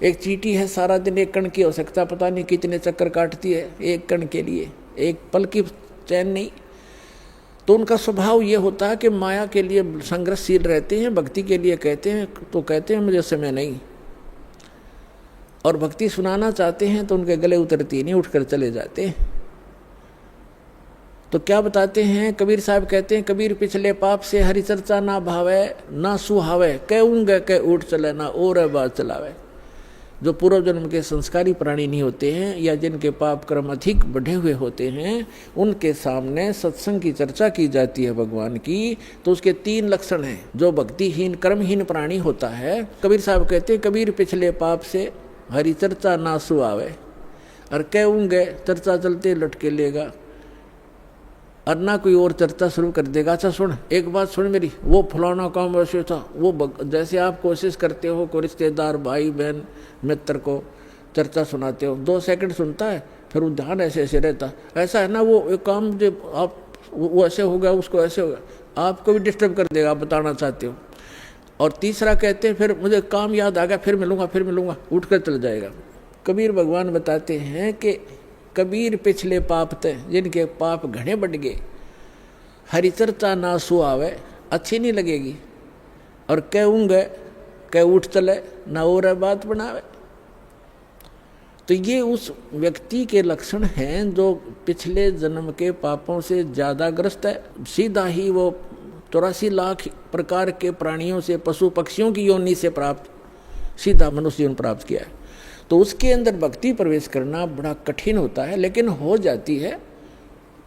एक चींटी है सारा दिन एक कण की हो सकता, पता नहीं कितने चक्कर काटती है एक कण के लिए, एक पल की चैन नहीं। तो उनका स्वभाव ये होता है कि माया के लिए संघर्षशील रहते हैं, भक्ति के लिए कहते हैं तो कहते हैं मुझे समय नहीं, और भक्ति सुनाना चाहते हैं तो उनके गले उतरती नहीं, उठकर चले जाते हैं। तो क्या बताते हैं कबीर साहब, कहते हैं कबीर पिछले पाप से हरि चर्चा ना भावे ना सुहावे, कहूँगे कह उठ चले ना और बात चलावे। जो पूर्व जन्म के संस्कारी प्राणी नहीं होते हैं या जिनके पाप कर्म अधिक बढ़े हुए होते हैं, उनके सामने सत्संग की चर्चा की जाती है भगवान की, तो उसके 3 लक्षण हैं। जो भक्तिहीन कर्महीन प्राणी होता है, कबीर साहब कहते हैं कबीर पिछले पाप से हरि चर्चा ना सुहावे, और कहूँगे चर्चा चलते लटके लेगा, और ना कोई और चर्चा शुरू कर देगा। अच्छा सुन, एक बात सुन मेरी, वो फलाना काम वैसे था, वो जैसे आप कोशिश करते हो को रिश्तेदार भाई बहन मित्र को चर्चा सुनाते हो, 2 सेकंड सुनता है, फिर वो ध्यान ऐसे ऐसे रहता, ऐसा है ना वो एक काम जो आप वो ऐसे हो गया उसको ऐसे हो गया, आपको भी डिस्टर्ब कर देगा, आप बताना चाहते हो। और तीसरा कहते हैं फिर मुझे काम याद आ गया, फिर मिलूंगा, उठ कर चल जाएगा। कबीर भगवान बताते हैं कि कबीर पिछले पाप थे जिनके पाप घने बढ़ गए, हरि चर्चा ना सुहावे, अच्छी नहीं लगेगी, और कहूँगे कह उठ चले ना और बात बनावे। तो ये उस व्यक्ति के लक्षण हैं जो पिछले जन्म के पापों से ज़्यादा ग्रस्त है। सीधा ही वो 84 लाख प्रकार के प्राणियों से, पशु पक्षियों की योनि से प्राप्त सीधा मनुष्य जीवन प्राप्त किया है। तो उसके अंदर भक्ति प्रवेश करना बड़ा कठिन होता है, लेकिन हो जाती है।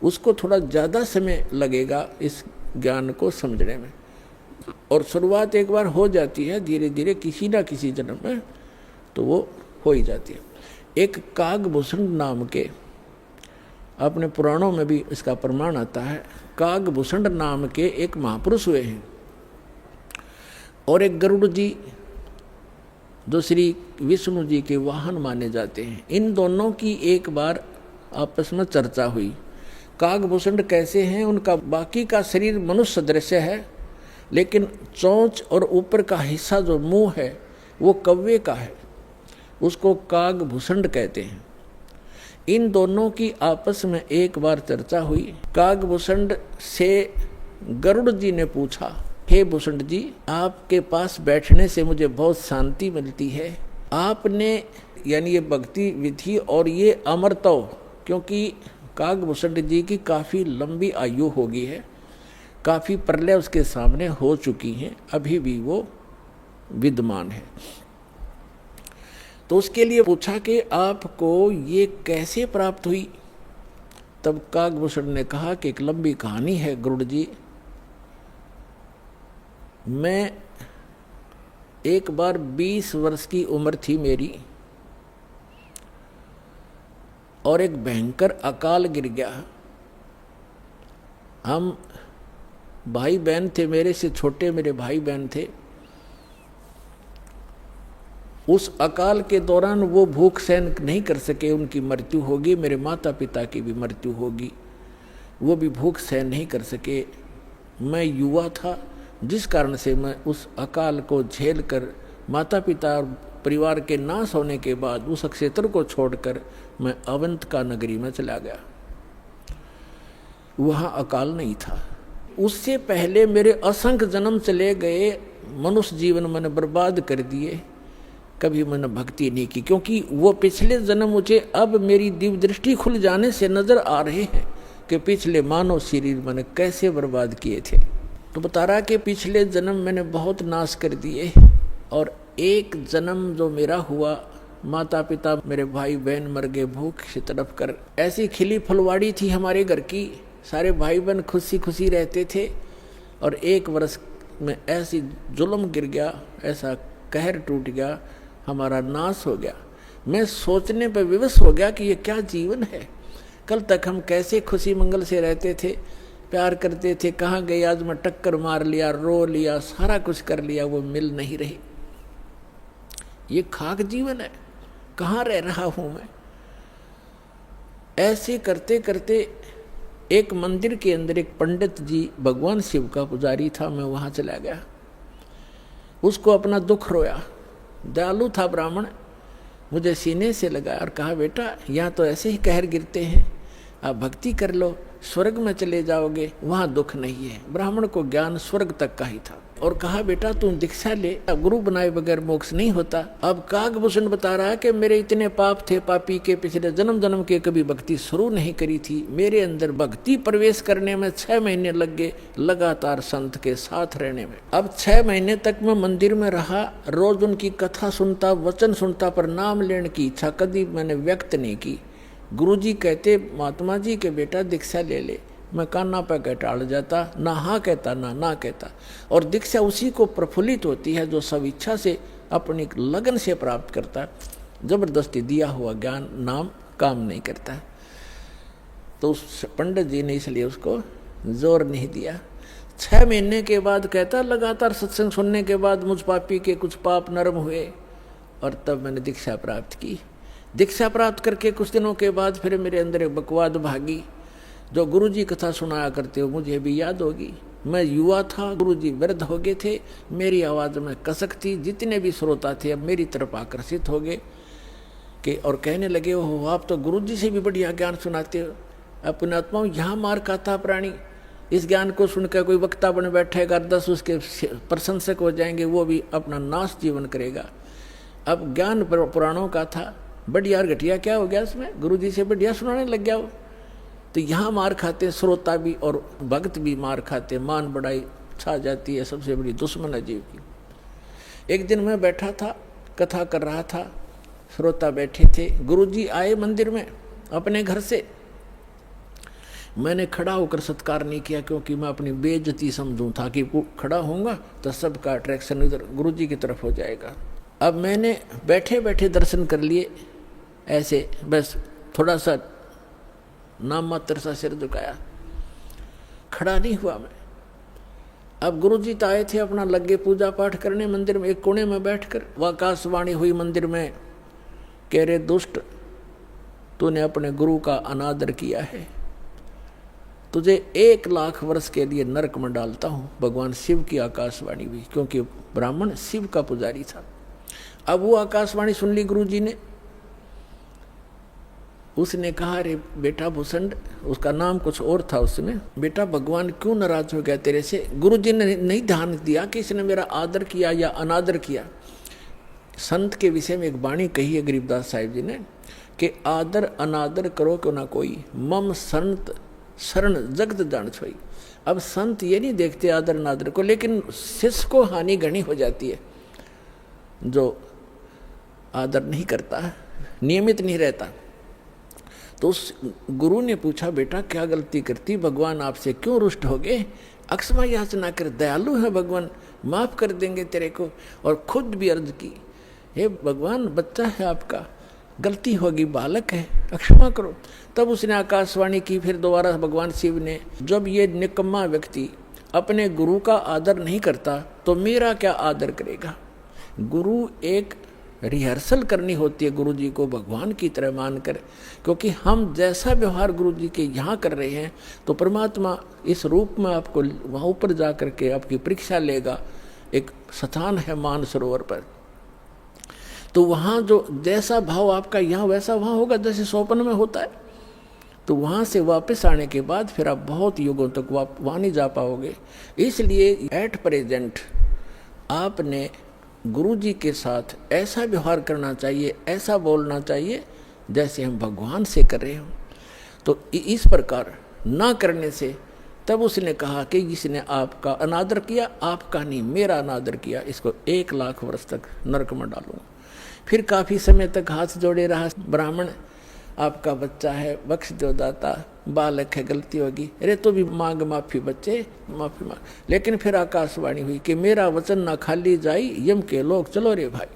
उसको थोड़ा ज़्यादा समय लगेगा इस ज्ञान को समझने में, और शुरुआत एक बार हो जाती है, धीरे धीरे किसी ना किसी जन्म में तो वो हो ही जाती है। एक कागभूषण नाम के, अपने पुराणों में भी इसका प्रमाण आता है, कागभूषण नाम के एक महापुरुष हुए हैं, और एक गरुड़ जी जो श्री विष्णु जी के वाहन माने जाते हैं। इन दोनों की एक बार आपस में चर्चा हुई। कागभूषण कैसे हैं, उनका बाकी का शरीर मनुष्य सदृश है, लेकिन चोंच और ऊपर का हिस्सा जो मुंह है वो कौवे का है, उसको कागभूषण कहते हैं। इन दोनों की आपस में एक बार चर्चा हुई। कागभूषण से गरुड़ जी ने पूछा, हे भूषण जी, आपके पास बैठने से मुझे बहुत शांति मिलती है। आपने यानी ये भक्ति विधि और ये अमरत्व, क्योंकि कागभूषण जी की काफ़ी लंबी आयु हो गई है, काफ़ी प्रलय उसके सामने हो चुकी हैं, अभी भी वो विद्यमान है। तो उसके लिए पूछा कि आपको ये कैसे प्राप्त हुई। तब कागभूषण ने कहा कि एक लंबी कहानी है गरुड़ जी। मैं एक बार 20 वर्ष की उम्र थी मेरी, और एक भयंकर अकाल गिर गया। हम भाई बहन थे, मेरे से छोटे मेरे भाई बहन थे। उस अकाल के दौरान वो भूख सहन नहीं कर सके, उनकी मृत्यु होगी। मेरे माता पिता की भी मृत्यु होगी, वो भी भूख सहन नहीं कर सके। मैं युवा था, जिस कारण से मैं उस अकाल को झेल कर माता पिता और परिवार के नाश होने के बाद उस क्षेत्र को छोड़कर मैं अवंतिका नगरी में चला गया। वहाँ अकाल नहीं था। उससे पहले मेरे असंख्य जन्म चले गए, मनुष्य जीवन मैंने बर्बाद कर दिए, कभी मैंने भक्ति नहीं की, क्योंकि वो पिछले जन्म मुझे अब मेरी दिव्य दृष्टि खुल जाने से नजर आ रहे हैं कि पिछले मानव शरीर मैंने कैसे बर्बाद किए थे। तो बता रहा कि पिछले जन्म मैंने बहुत नाश कर दिए, और एक जन्म जो मेरा हुआ, माता पिता मेरे भाई बहन मर गए भूख से तड़प कर। ऐसी खिली फुलवाड़ी थी हमारे घर की, सारे भाई बहन खुशी खुशी रहते थे, और 1 वर्ष में ऐसी जुल्म गिर गया, ऐसा कहर टूट गया, हमारा नाश हो गया। मैं सोचने पर विवश हो गया कि ये क्या जीवन है। कल तक हम कैसे खुशी मंगल से रहते थे, प्यार करते थे, कहाँ गए आज मैं टक्कर मार लिया, रो लिया, सारा कुछ कर लिया, वो मिल नहीं रही। ये खाक जीवन है, कहाँ रह रहा हूँ मैं। ऐसे करते करते एक मंदिर के अंदर एक पंडित जी, भगवान शिव का पुजारी था, मैं वहाँ चला गया। उसको अपना दुख रोया। दयालु था ब्राह्मण, मुझे सीने से लगाया और कहा, बेटा यहाँ तो ऐसे ही कहर गिरते हैं, आप भक्ति कर लो, स्वर्ग में चले जाओगे, वहाँ दुख नहीं है। ब्राह्मण को ज्ञान स्वर्ग तक का ही था। और कहा, बेटा तुम दीक्षा ले, गुरु बनाए बगैर मोक्ष नहीं होता। अब काकभूषण बता रहा है कि मेरे इतने पाप थे, पापी के पिछले जन्म जन्म के कभी भक्ति शुरू नहीं करी थी। मेरे अंदर भक्ति प्रवेश करने में 6 महीने लग गए, लगातार संत के साथ रहने में। अब 6 महीने तक मैं मंदिर में रहा, रोज उनकी कथा सुनता, वचन सुनता, पर नाम लेने की इच्छा कभी मैंने व्यक्त नहीं की। गुरुजी कहते, महात्मा जी के बेटा दीक्षा ले ले। मैं कान्ना पे कह टाल जाता, ना हाँ कहता ना कहता। और दीक्षा उसी को प्रफुल्लित होती है जो सब इच्छा से अपनी लगन से प्राप्त करता है। जबरदस्ती दिया हुआ ज्ञान नाम काम नहीं करता है। तो उस पंडित जी ने इसलिए उसको जोर नहीं दिया। 6 महीने के बाद कहता, लगातार सत्संग सुनने के बाद मुझ पापी के कुछ पाप नरम हुए और तब मैंने दीक्षा प्राप्त की। दीक्षा प्राप्त करके कुछ दिनों के बाद फिर मेरे अंदर एक बकवाद भागी। जो गुरुजी कथा सुनाया करते हो मुझे भी याद होगी। मैं युवा था, गुरुजी वृद्ध हो गए थे, मेरी आवाज़ में कसक थी। जितने भी श्रोता थे अब मेरी तरफ आकर्षित हो गए कि और कहने लगे, हो आप तो गुरुजी से भी बढ़िया ज्ञान सुनाते हो। अपने आत्माओं यहाँ मार खाता प्राणी, इस ज्ञान को सुनकर कोई वक्ता बन बैठेगा, 10 उसके प्रशंसक हो जाएंगे, वो भी अपना नाश जीवन करेगा। अब ज्ञान पुराणों का था, बढ़िया और घटिया क्या हो गया उसमें, गुरुजी से बढ़िया सुनाने लग गया वो। तो यहाँ मार खाते श्रोता भी और भक्त भी मार खाते, मान बढ़ाई छा जाती है, सबसे बड़ी दुश्मन है जीव की। एक दिन मैं बैठा था, कथा कर रहा था, श्रोता बैठे थे। गुरुजी आए मंदिर में अपने घर से। मैंने खड़ा होकर सत्कार नहीं किया क्योंकि मैं अपनी बेइज्जती समझूं था कि खड़ा होऊंगा तो सबका अट्रैक्शन इधर गुरुजी की तरफ हो जाएगा। अब मैंने बैठे बैठे दर्शन कर लिए, ऐसे बस थोड़ा सा नाम मात्र सा सिर झुकाया, खड़ा नहीं हुआ मैं। अब गुरुजी तो आए थे अपना लगे पूजा पाठ करने मंदिर में। एक कोने में बैठकर वह आकाशवाणी हुई मंदिर में, कह रहे, दुष्ट तूने अपने गुरु का अनादर किया है, तुझे 1 लाख वर्ष के लिए नरक में डालता हूं। भगवान शिव की आकाशवाणी हुई, क्योंकि ब्राह्मण शिव का पुजारी था। अब वो आकाशवाणी सुन ली गुरुजी ने। उसने कहा, अरे बेटा भूषण, उसका नाम कुछ और था उसमें, बेटा भगवान क्यों नाराज हो गया तेरे से। गुरुजी ने नहीं ध्यान दिया कि इसने मेरा आदर किया या अनादर किया। संत के विषय में एक वाणी कही है गरीबदास साहिब जी ने कि आदर अनादर करो क्यों ना कोई, मम संत शरण जगत जान छोई। अब संत ये नहीं देखते आदर अनादर को, लेकिन शिष्य को हानि घनी हो जाती है जो आदर नहीं करता, नियमित नहीं रहता। तो उस गुरु ने पूछा, बेटा क्या गलती करती, भगवान आपसे क्यों रुष्ट हो गए। अक्षमा याचना कर, दयालु है भगवान, माफ कर देंगे तेरे को। और खुद भी अर्ज की, हे भगवान बच्चा है आपका, गलती होगी, बालक है, अक्षमा करो। तब उसने आकाशवाणी की फिर दोबारा भगवान शिव ने, जब ये निकम्मा व्यक्ति अपने गुरु का आदर नहीं करता तो मेरा क्या आदर करेगा। गुरु एक रिहर्सल करनी होती है गुरु जी को भगवान की तरह मानकर, क्योंकि हम जैसा व्यवहार गुरु जी के यहाँ कर रहे हैं तो परमात्मा इस रूप में आपको वहाँ ऊपर जा करके आपकी परीक्षा लेगा। एक स्थान है मानसरोवर पर, तो वहाँ जो जैसा भाव आपका यहाँ वैसा वहाँ होगा, जैसे स्वप्न में होता है। तो वहाँ से वापस आने के बाद फिर आप बहुत युगों तक वहाँ नहीं जा पाओगे। इसलिए एट प्रेजेंट आपने गुरु जी के साथ ऐसा व्यवहार करना चाहिए, ऐसा बोलना चाहिए जैसे हम भगवान से कर रहे हों। तो इस प्रकार ना करने से तब उसने कहा कि जिसने आपका अनादर किया, आपका नहीं मेरा अनादर किया, इसको 1 लाख वर्ष तक नरक में डालूंगा। फिर काफ़ी समय तक हाथ जोड़े रहा ब्राह्मण, आपका बच्चा है, बख्श दो दाता, बालक है, गलती होगी, अरे तो भी मांग माफी बच्चे, माफी मांग। लेकिन फिर आकाशवाणी हुई कि मेरा वचन ना खाली जाई, यम के लोग चलो रे भाई।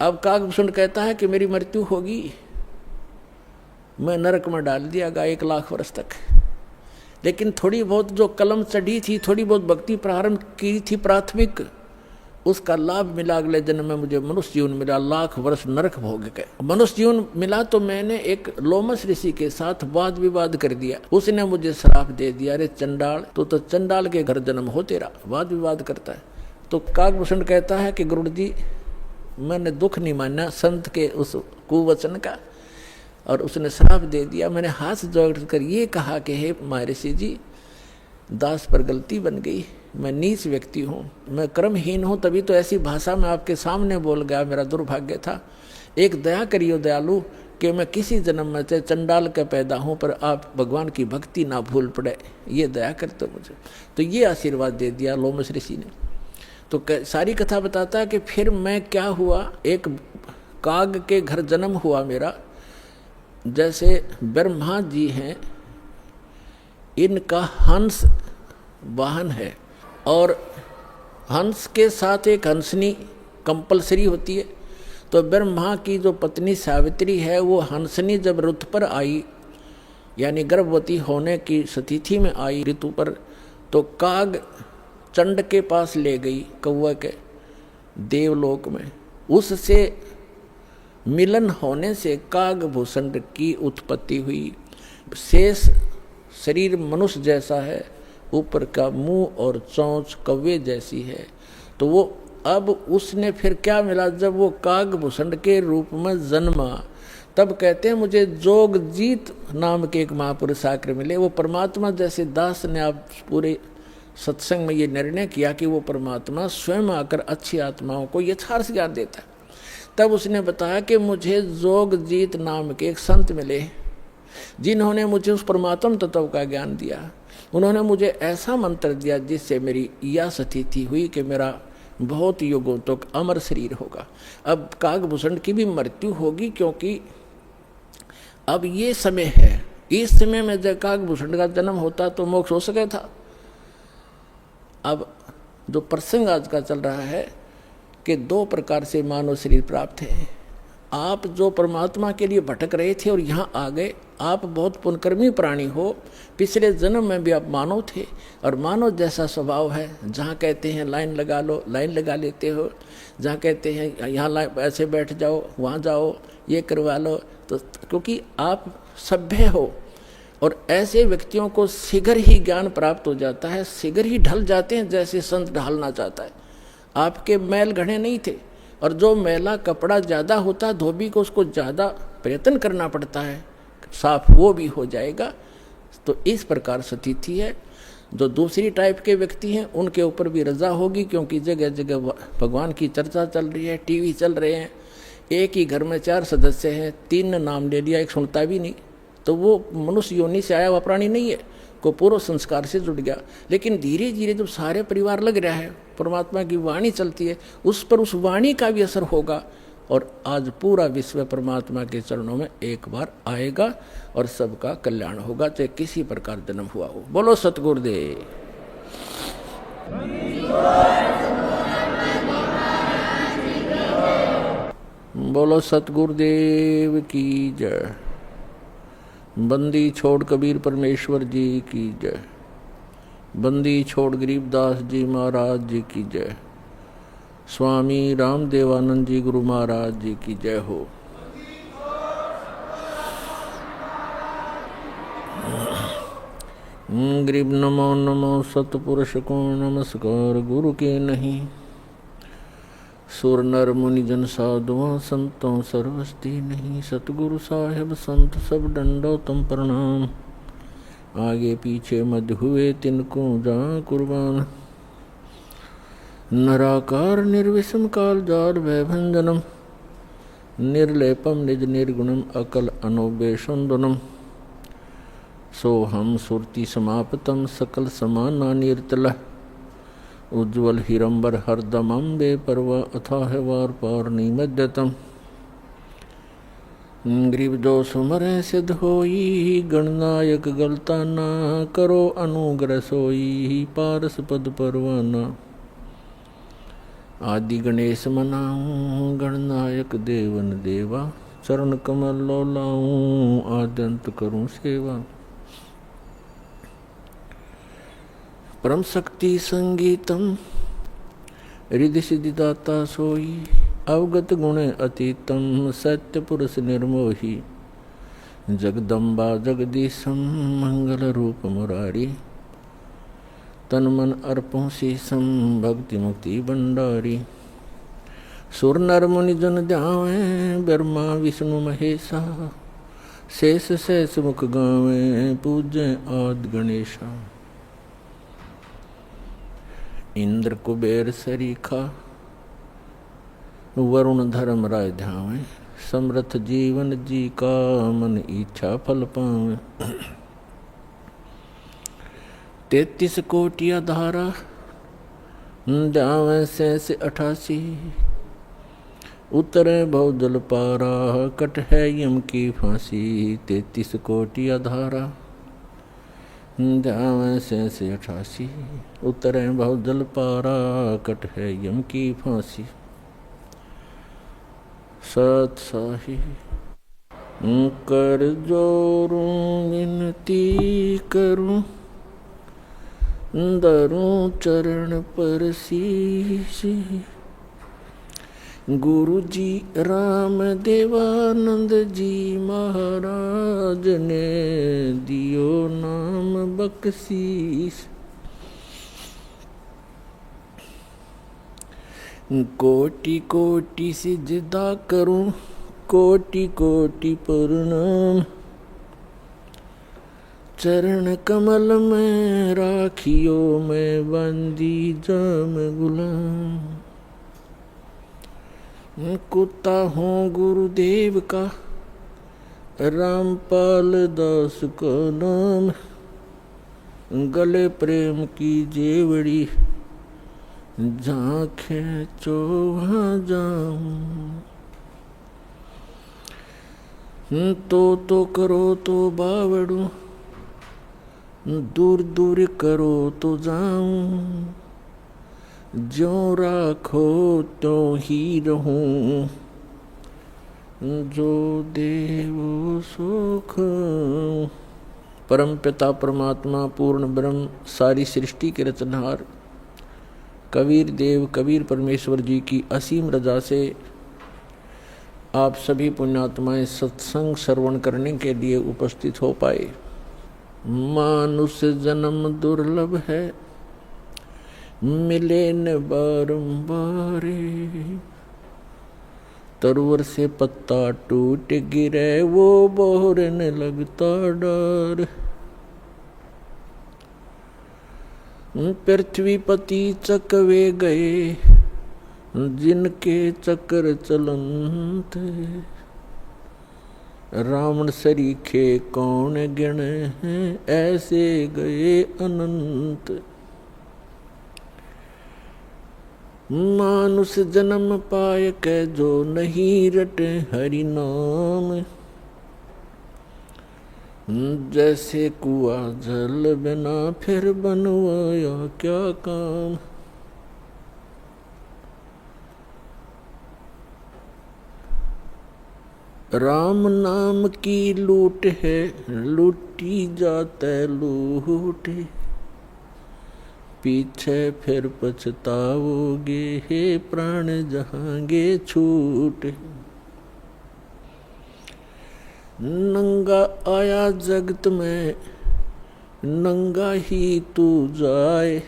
अब काकभूषण कहता है कि मेरी मृत्यु होगी, मैं नरक में डाल दिया गया 1 लाख वर्ष तक। लेकिन थोड़ी बहुत जो कलम चढ़ी थी, थोड़ी बहुत भक्ति प्रारंभ की थी प्राथमिक, उसका लाभ मिला। अगले जन्म में मुझे मनुष्य जीवन मिला, 1 लाख वर्ष नरक भोग गए। मनुष्य जीवन मिला तो मैंने एक लोमस ऋषि के साथ वाद विवाद कर दिया। उसने मुझे श्राप दे दिया, अरे चंडाल तो चंडाल के घर जन्म हो तेरा, वाद विवाद करता है। तो काकभूषण कहता है कि गुरु जी मैंने दुख नहीं माना संत के उस कुवचन का, और उसने श्राप दे दिया। मैंने हाथ जोड़ कर ये कहा कि हे महर्षि जी, दास पर गलती बन गई, मैं नीच व्यक्ति हूँ, मैं कर्महीन हूँ, तभी तो ऐसी भाषा में आपके सामने बोल गया, मेरा दुर्भाग्य था। एक दया करियो दयालु कि मैं किसी जन्म में से चंडाल का पैदा हूँ, पर आप भगवान की भक्ति ना भूल पड़े, ये दया करते मुझे। तो ये आशीर्वाद दे दिया लोमश ऋषि ने। तो सारी कथा बताता है कि फिर मैं क्या हुआ, एक काग के घर जन्म हुआ मेरा। जैसे ब्रह्मा जी हैं, इनका हंस वाहन है, और हंस के साथ एक हंसनी कंपलसरी होती है। तो ब्रह्मा की जो पत्नी सावित्री है, वो हंसनी जब ऋतु पर आई, यानी गर्भवती होने की स्थिति में आई ऋतु पर, तो काग चंड के पास ले गई, कौवा के देवलोक में। उससे मिलन होने से कागभूषण की उत्पत्ति हुई। शेष शरीर मनुष्य जैसा है, ऊपर का मुंह और चोंच कौवे जैसी है। तो वो अब उसने फिर क्या मिला, जब वो कागभूषण के रूप में जन्मा, तब कहते हैं मुझे जोगजीत नाम के एक महापुरुष आकर मिले। वो परमात्मा जैसे दास ने आप पूरे सत्संग में ये निर्णय किया कि वो परमात्मा स्वयं आकर अच्छी आत्माओं को यथार्थ ज्ञान देता है। तब उसने बताया कि मुझे जोगजीत नाम के एक संत मिले, जिन्होंने मुझे उस परमात्म तत्व का ज्ञान दिया। उन्होंने मुझे ऐसा मंत्र दिया जिससे मेरी यह स्थिति हुई कि मेरा बहुत युगों तक अमर शरीर होगा। अब कागभूषण की भी मृत्यु होगी, क्योंकि अब ये समय है, इस समय में जब कागभूषण का जन्म होता तो मोक्ष हो सके था। अब जो प्रसंग आज का चल रहा है कि दो प्रकार से मानव शरीर प्राप्त है। आप जो परमात्मा के लिए भटक रहे थे और यहाँ आ गए, आप बहुत पुण्यकर्मी प्राणी हो। पिछले जन्म में भी आप मानव थे, और मानव जैसा स्वभाव है। जहाँ कहते हैं लाइन लगा लो, लाइन लगा लेते हो। जहाँ कहते हैं यहाँ ऐसे बैठ जाओ, वहाँ जाओ, ये करवा लो। तो क्योंकि आप सभ्य हो, और ऐसे व्यक्तियों को शीघ्र ही ज्ञान प्राप्त हो जाता है, शीघ्र ही ढल जाते हैं जैसे संत ढालना चाहता है। आपके मैल घड़े नहीं थे, और जो मैला कपड़ा ज़्यादा होता, धोबी को उसको ज़्यादा प्रयत्न करना पड़ता है, साफ वो भी हो जाएगा। तो इस प्रकार स्थिति है। जो दूसरी टाइप के व्यक्ति हैं उनके ऊपर भी रजा होगी, क्योंकि जगह जगह भगवान की चर्चा चल रही है, टीवी चल रहे हैं। एक ही घर में 4 सदस्य हैं, 3 ने नाम ले लिया, एक सुनता भी नहीं, तो वो मनुष्य योनि से आया हुआ प्राणी नहीं है, को पूर्व संस्कार से जुड़ गया। लेकिन धीरे धीरे जब सारे परिवार लग रहा है, परमात्मा की वाणी चलती है, उस पर उस वाणी का भी असर होगा, और आज पूरा विश्व परमात्मा के चरणों में एक बार आएगा, और सबका कल्याण होगा, चाहे किसी प्रकार जन्म हुआ हो। बोलो सतगुरुदेव। बोलो सतगुरुदेव की जय। बंदी छोड़ कबीर परमेश्वर जी की जय। बंदी छोड़ गरीबदास जी महाराज जी की जय। स्वामी रामदेवानंद जी गुरु महाराज जी की जय हो। गरीब नमो नमो सतपुरुष को नमस्कार गुरु के नहीं। सुर नर मुनि जन साधुआं संतों सर्वस्ती नहीं। सतगुरु साहेब संत सब डंडो तुम प्रणाम। आगे पीछे मध्य हुए तिनको जहाँ कुर्बान। नराकार निर्विषम काल जाल वैभंजनम। निर्लेपम निज निर्गुणम अकल अनोबेशंदनम। सोहम सुरति समापतम सकल समाना निर्तल। उज्ज्वल हिरंबर हरदमंबे पर्वा अथाह वार पार निमज्जतम। ग्रीव जो सुमरे सिद्ध होई। गणनायक गलता ना करो अनुग्रह सोई। पारस पद परवाना। आदि गणेश मनाऊं गणनायक देवन देवा। चरण कमल लो लाऊं आद्यंत करूं सेवा। परम शक्ति संगीतम रिधि सिद्धि दाता सोई। अवगत गुण अतीतम सत्य पुरुष निर्मोही। जगदम्बा जगदीशम मंगल रूप मुरारी। तन मन अर्पों शीसम भक्ति मुक्ति भंडारी। सुर नर मुनि जन ध्यावे ब्रह्मा विष्णु महेशा शेष शेष मुख गावे पूजे आदि गणेशा। इंद्र कुबेर सरीखा वरुण धर्म राय ध्यावे समर्थ जीवन जी का मन इच्छा फल पावे। 33 कोटि धारा ध्यावे से 88 उतरे बहुजल पारा कट है यम की फांसी। 33 कोटि धारा ध्यावे से 88 उतरे बहुजल पारा कट है यम की फांसी। सत साही कर जोरूं विनती करूं धरूं चरण पर शीश। गुरु जी राम देवानंद जी महाराज ने दियो नाम बख्शीश। कोटि कोटि सिजदा करूं कोटि कोटि प्रणाम। चरण कमल में राखियो मैं बंदी जाम गुलाम। कुत्ता हूँ गुरुदेव का रामपाल दास का नाम। गले प्रेम की जेवड़ी जहाँ खेचो वहाँ जाऊं। तो करो तो बावड़ू दूर दूर करो तो जाऊं। ज्यों राखो त्यों ही रहूं जो देवो सुख। परम पिता परमात्मा पूर्ण ब्रह्म सारी सृष्टि के रचनहार कबीर देव कबीर परमेश्वर जी की असीम रजा से आप सभी पुण्यात्माएं सत्संग श्रवण करने के लिए उपस्थित हो पाए। मानुष जन्म दुर्लभ है मिले न बारंबार। तरुवर से पत्ता टूट गिरे वो बोहरने लगता डर। पृथ्वीपति चकवे गए जिनके चक्र चलंत। रावण सरीखे कौन गिने हैं ऐसे गए अनंत। मानुष जन्म पाए के जो नहीं रटे हरि नाम। जैसे कुआ जल बिना फिर बनवाया क्या काम। राम नाम की लूट है लूटी जाते लूटे। पीछे फिर पछताओगे हे प्राण जहांगे छूटे। नंगा आया जगत में नंगा ही तू जाए।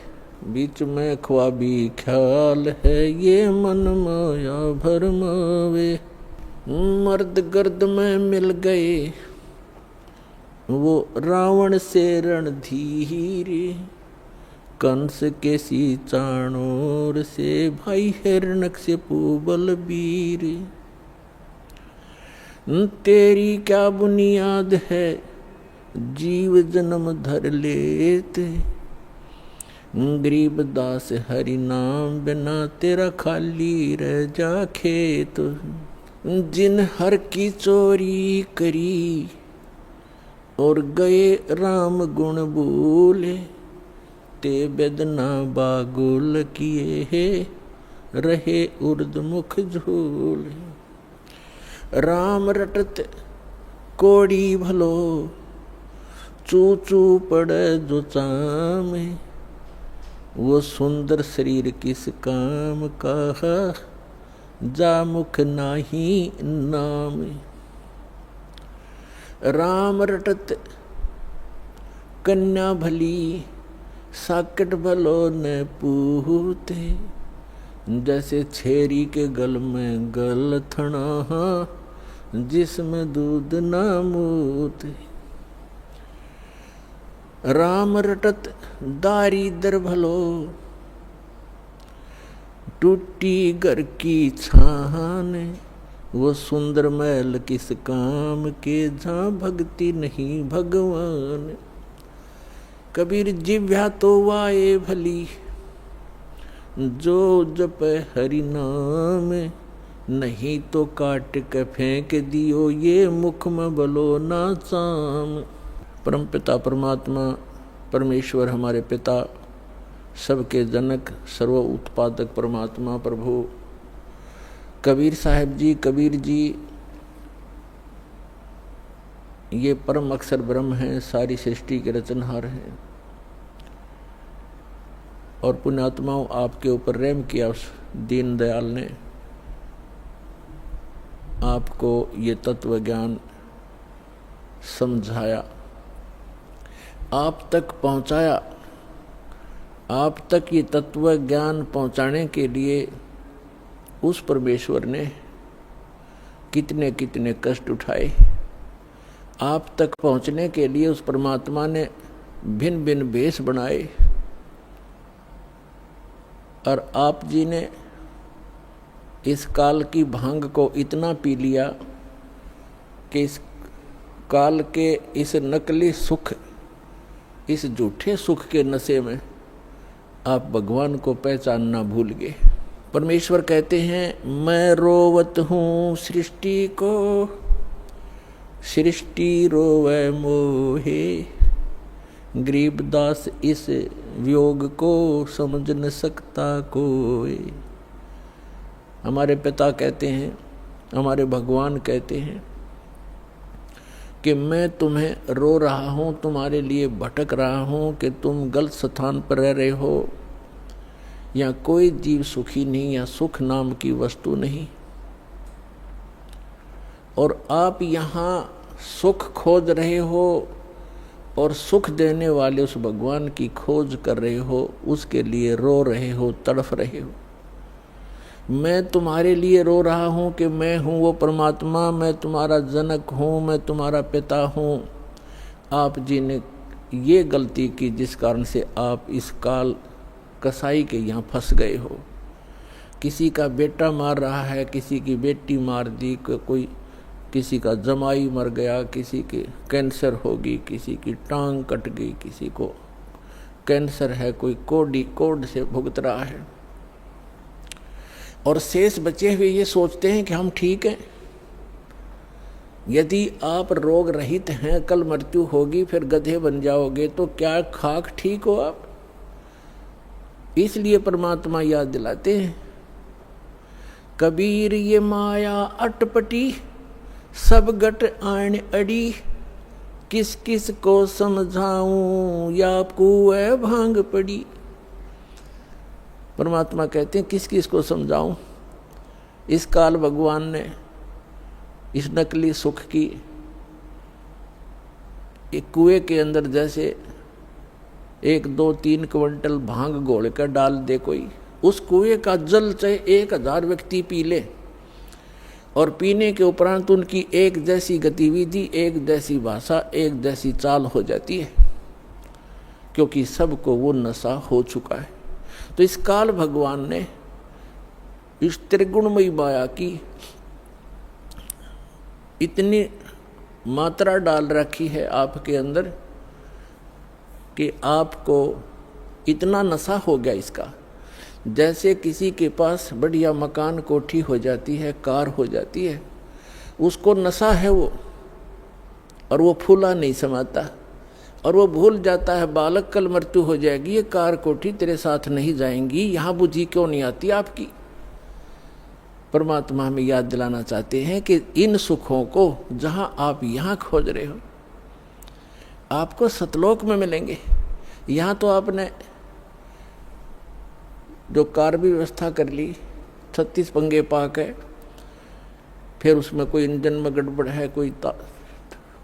बीच में ख्वाबी ख्याल है ये मन माया भरमावे। मर्द गर्द में मिल गए वो रावण से रणधीरे। कंस के सी चाणोर से भाई हिरण्यकशिपु बलबीर। तेरी क्या बुनियाद है जीव जन्म धर लेते। गरीब दास हरि नाम बिना तेरा खाली रह जा खेत। जिन हर की चोरी करी और गए राम गुण बोले। ते बेदना बागुल किए है रहे उर्द मुख झोले। राम रटत कोड़ी भलो चू चू पड़े जो चामे। वो सुंदर शरीर किस काम का जा मुख नाही नाम। राम रटत कन्या भली साकट भलो न पूते। जैसे छेरी के गल में गलथना, जिसमें दूध ना मूत। राम रटत दारिद्र भलो, टूटी घर की छान। वो सुंदर महल किस काम के, जहाँ भक्ति नहीं भगवान। कबीर जिव्या तो वाए भली, जो जप हरि नाम। नहीं तो काट के फेंक दियो, ये मुख में बलो ना चाम। परम पिता परमात्मा परमेश्वर हमारे पिता, सबके जनक, सर्व उत्पादक परमात्मा प्रभु कबीर साहब जी, कबीर जी ये परम अक्षर ब्रह्म हैं, सारी सृष्टि के रचनहार हैं। और पुण्यात्माओं, आपके ऊपर रहम किया उस दीन दयाल ने, आपको ये तत्व ज्ञान समझाया, आप तक पहुंचाया। आप तक ये तत्व ज्ञान पहुंचाने के लिए उस परमेश्वर ने कितने कितने कष्ट उठाए। आप तक पहुंचने के लिए उस परमात्मा ने भिन्न भिन्न भेष बनाए। और आप जी ने इस काल की भांग को इतना पी लिया कि इस काल के इस नकली सुख, इस झूठे सुख के नशे में आप भगवान को पहचानना भूल गए। परमेश्वर कहते हैं, मैं रोवत हूँ सृष्टि को, सृष्टि रोवे मोहे। गरीबदास इस वियोग को समझ न सकता कोई। हमारे पिता कहते हैं, हमारे भगवान कहते हैं कि मैं तुम्हें रो रहा हूँ, तुम्हारे लिए भटक रहा हूँ कि तुम गलत स्थान पर रह रहे हो। या कोई जीव सुखी नहीं, या सुख नाम की वस्तु नहीं। और आप यहाँ सुख खोज रहे हो और सुख देने वाले उस भगवान की खोज कर रहे हो, उसके लिए रो रहे हो, तड़फ रहे हो। मैं तुम्हारे लिए रो रहा हूँ कि मैं हूँ वो परमात्मा, मैं तुम्हारा जनक हूँ, मैं तुम्हारा पिता हूँ। आप जी ने ये गलती की जिस कारण से आप इस काल कसाई के यहाँ फंस गए हो। किसी का बेटा मार रहा है, किसी की बेटी मार दी, कोई किसी का जमाई मर गया, किसी के कैंसर होगी, किसी की टांग कट गई, किसी को कैंसर है, कोई कोड से भुगत रहा है। और शेष बचे हुए ये सोचते हैं कि हम ठीक हैं। यदि आप रोग रहित हैं, कल मृत्यु होगी, फिर गधे बन जाओगे, तो क्या खाक ठीक हो आप? इसलिए परमात्मा याद दिलाते हैं, कबीर ये माया अटपटी, सब गट आन अड़ी। किस किस को समझाऊं, या कुएं भांग पड़ी। परमात्मा कहते हैं, किस किस को समझाऊं। इस काल भगवान ने इस नकली सुख की एक कुएं के अंदर जैसे 1, 2, 3 क्विंटल भांग घोल कर डाल दे कोई, उस कुएं का जल चाहे 1000 व्यक्ति पी ले, और पीने के उपरांत उनकी एक जैसी गतिविधि, एक जैसी भाषा, एक जैसी चाल हो जाती है, क्योंकि सबको वो नशा हो चुका है। तो इस काल भगवान ने इस त्रिगुणमयी माया की इतनी मात्रा डाल रखी है आपके अंदर कि आपको इतना नशा हो गया इसका। जैसे किसी के पास बढ़िया मकान, कोठी हो जाती है, कार हो जाती है, उसको नशा है वो, और वो फूला नहीं समाता, और वो भूल जाता है बालक कल मृत्यु हो जाएगी, ये कार कोठी तेरे साथ नहीं जाएंगी, यहाँ बुद्धि क्यों नहीं आती आपकी। परमात्मा हमें याद दिलाना चाहते हैं कि इन सुखों को जहाँ आप यहाँ खोज रहे हो, आपको सतलोक में मिलेंगे। यहाँ तो आपने जो कार भी व्यवस्था कर ली, 36 पंगे पाक है, फिर उसमें कोई इंजन में गड़बड़ है, कोई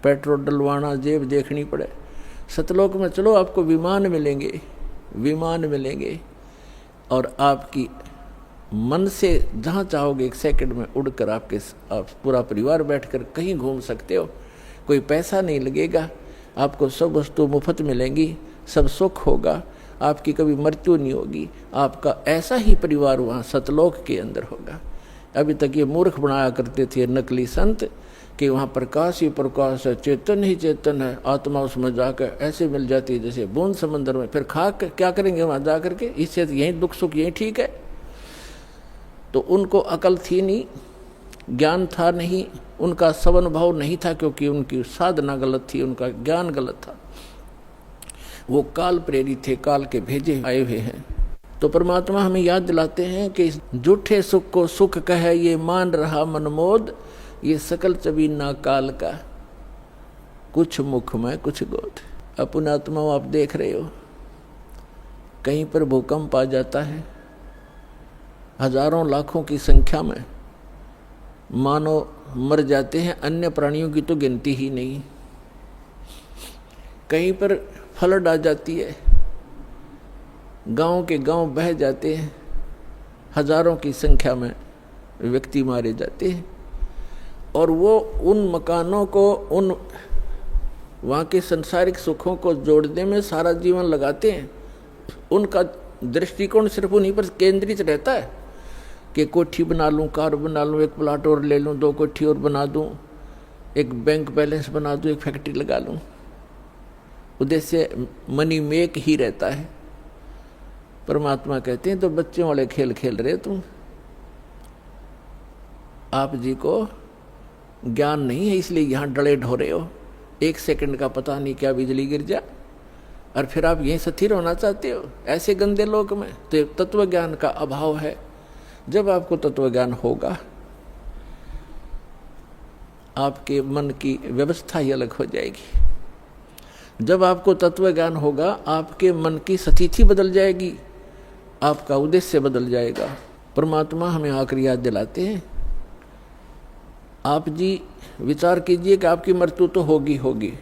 पेट्रोल डलवाना, जेब देखनी पड़े। सतलोक में चलो, आपको विमान मिलेंगे, विमान मिलेंगे, और आपकी मन से जहाँ चाहोगे 1 सेकंड में उड़कर आप पूरा परिवार बैठकर कहीं घूम सकते हो। कोई पैसा नहीं लगेगा, आपको सब वस्तु मुफ्त मिलेंगी, सब सुख होगा, आपकी कभी मृत्यु नहीं होगी। आपका ऐसा ही परिवार वहाँ सतलोक के अंदर होगा। अभी तक ये मूर्ख बनाया करते थे नकली संत कि वहाँ प्रकाश ही प्रकाश है, चेतन ही चेतन है, आत्मा उसमें जाकर ऐसे मिल जाती है जैसे बूंद समंदर में। फिर खाक क्या करेंगे वहाँ जा करके, इससे यही दुख सुख यही ठीक है। तो उनको अकल थी नहीं, ज्ञान था नहीं, उनका सवन भाव नहीं था, क्योंकि उनकी साधना गलत थी, उनका ज्ञान गलत था। वो काल प्रेरित थे, काल के भेजे आए हुए हैं। तो परमात्मा हमें याद दिलाते हैं कि झूठे सुख को सुख कहे ये मान रहा मनमोद, ये सकल चबीना काल का, कुछ मुख में कुछ गोद। अपने आत्माओं आप देख रहे हो, कहीं पर भूकंप आ जाता है, हजारों लाखों की संख्या में मानव मर जाते हैं, अन्य प्राणियों की तो गिनती ही नहीं। कहीं पर फ्लड आ जाती है, गांव के गांव बह जाते हैं, हजारों की संख्या में व्यक्ति मारे जाते हैं। और वो उन मकानों को, उन वहाँ के सांसारिक सुखों को जोड़ने में सारा जीवन लगाते हैं। उनका दृष्टिकोण सिर्फ उन्हीं पर केंद्रित रहता है कि कोठी बना लूँ, कार बना लूँ, 1 प्लाट और ले लूँ, 2 कोठी और बना दूँ, एक बैंक बैलेंस बना दूँ, एक फैक्ट्री लगा लूँ। उद्देश्य मनी मेक ही रहता है। परमात्मा कहते हैं तो बच्चों वाले खेल खेल रहे तुम, आप जी को ज्ञान नहीं है, इसलिए यहाँ डले ढोरे हो। 1 सेकंड का पता नहीं क्या बिजली गिर जा, और फिर आप यहीं स्थिर होना चाहते हो ऐसे गंदे लोक में। तो तत्व ज्ञान का अभाव है। जब आपको तत्व ज्ञान होगा, आपके मन की व्यवस्था ही अलग हो जाएगी। जब आपको तत्व ज्ञान होगा, आपके मन की स्थिति बदल जाएगी, आपका उद्देश्य बदल जाएगा। परमात्मा हमें आखिरी याद दिलाते हैं, आप जी विचार कीजिए कि आपकी मृत्यु तो होगी होगी,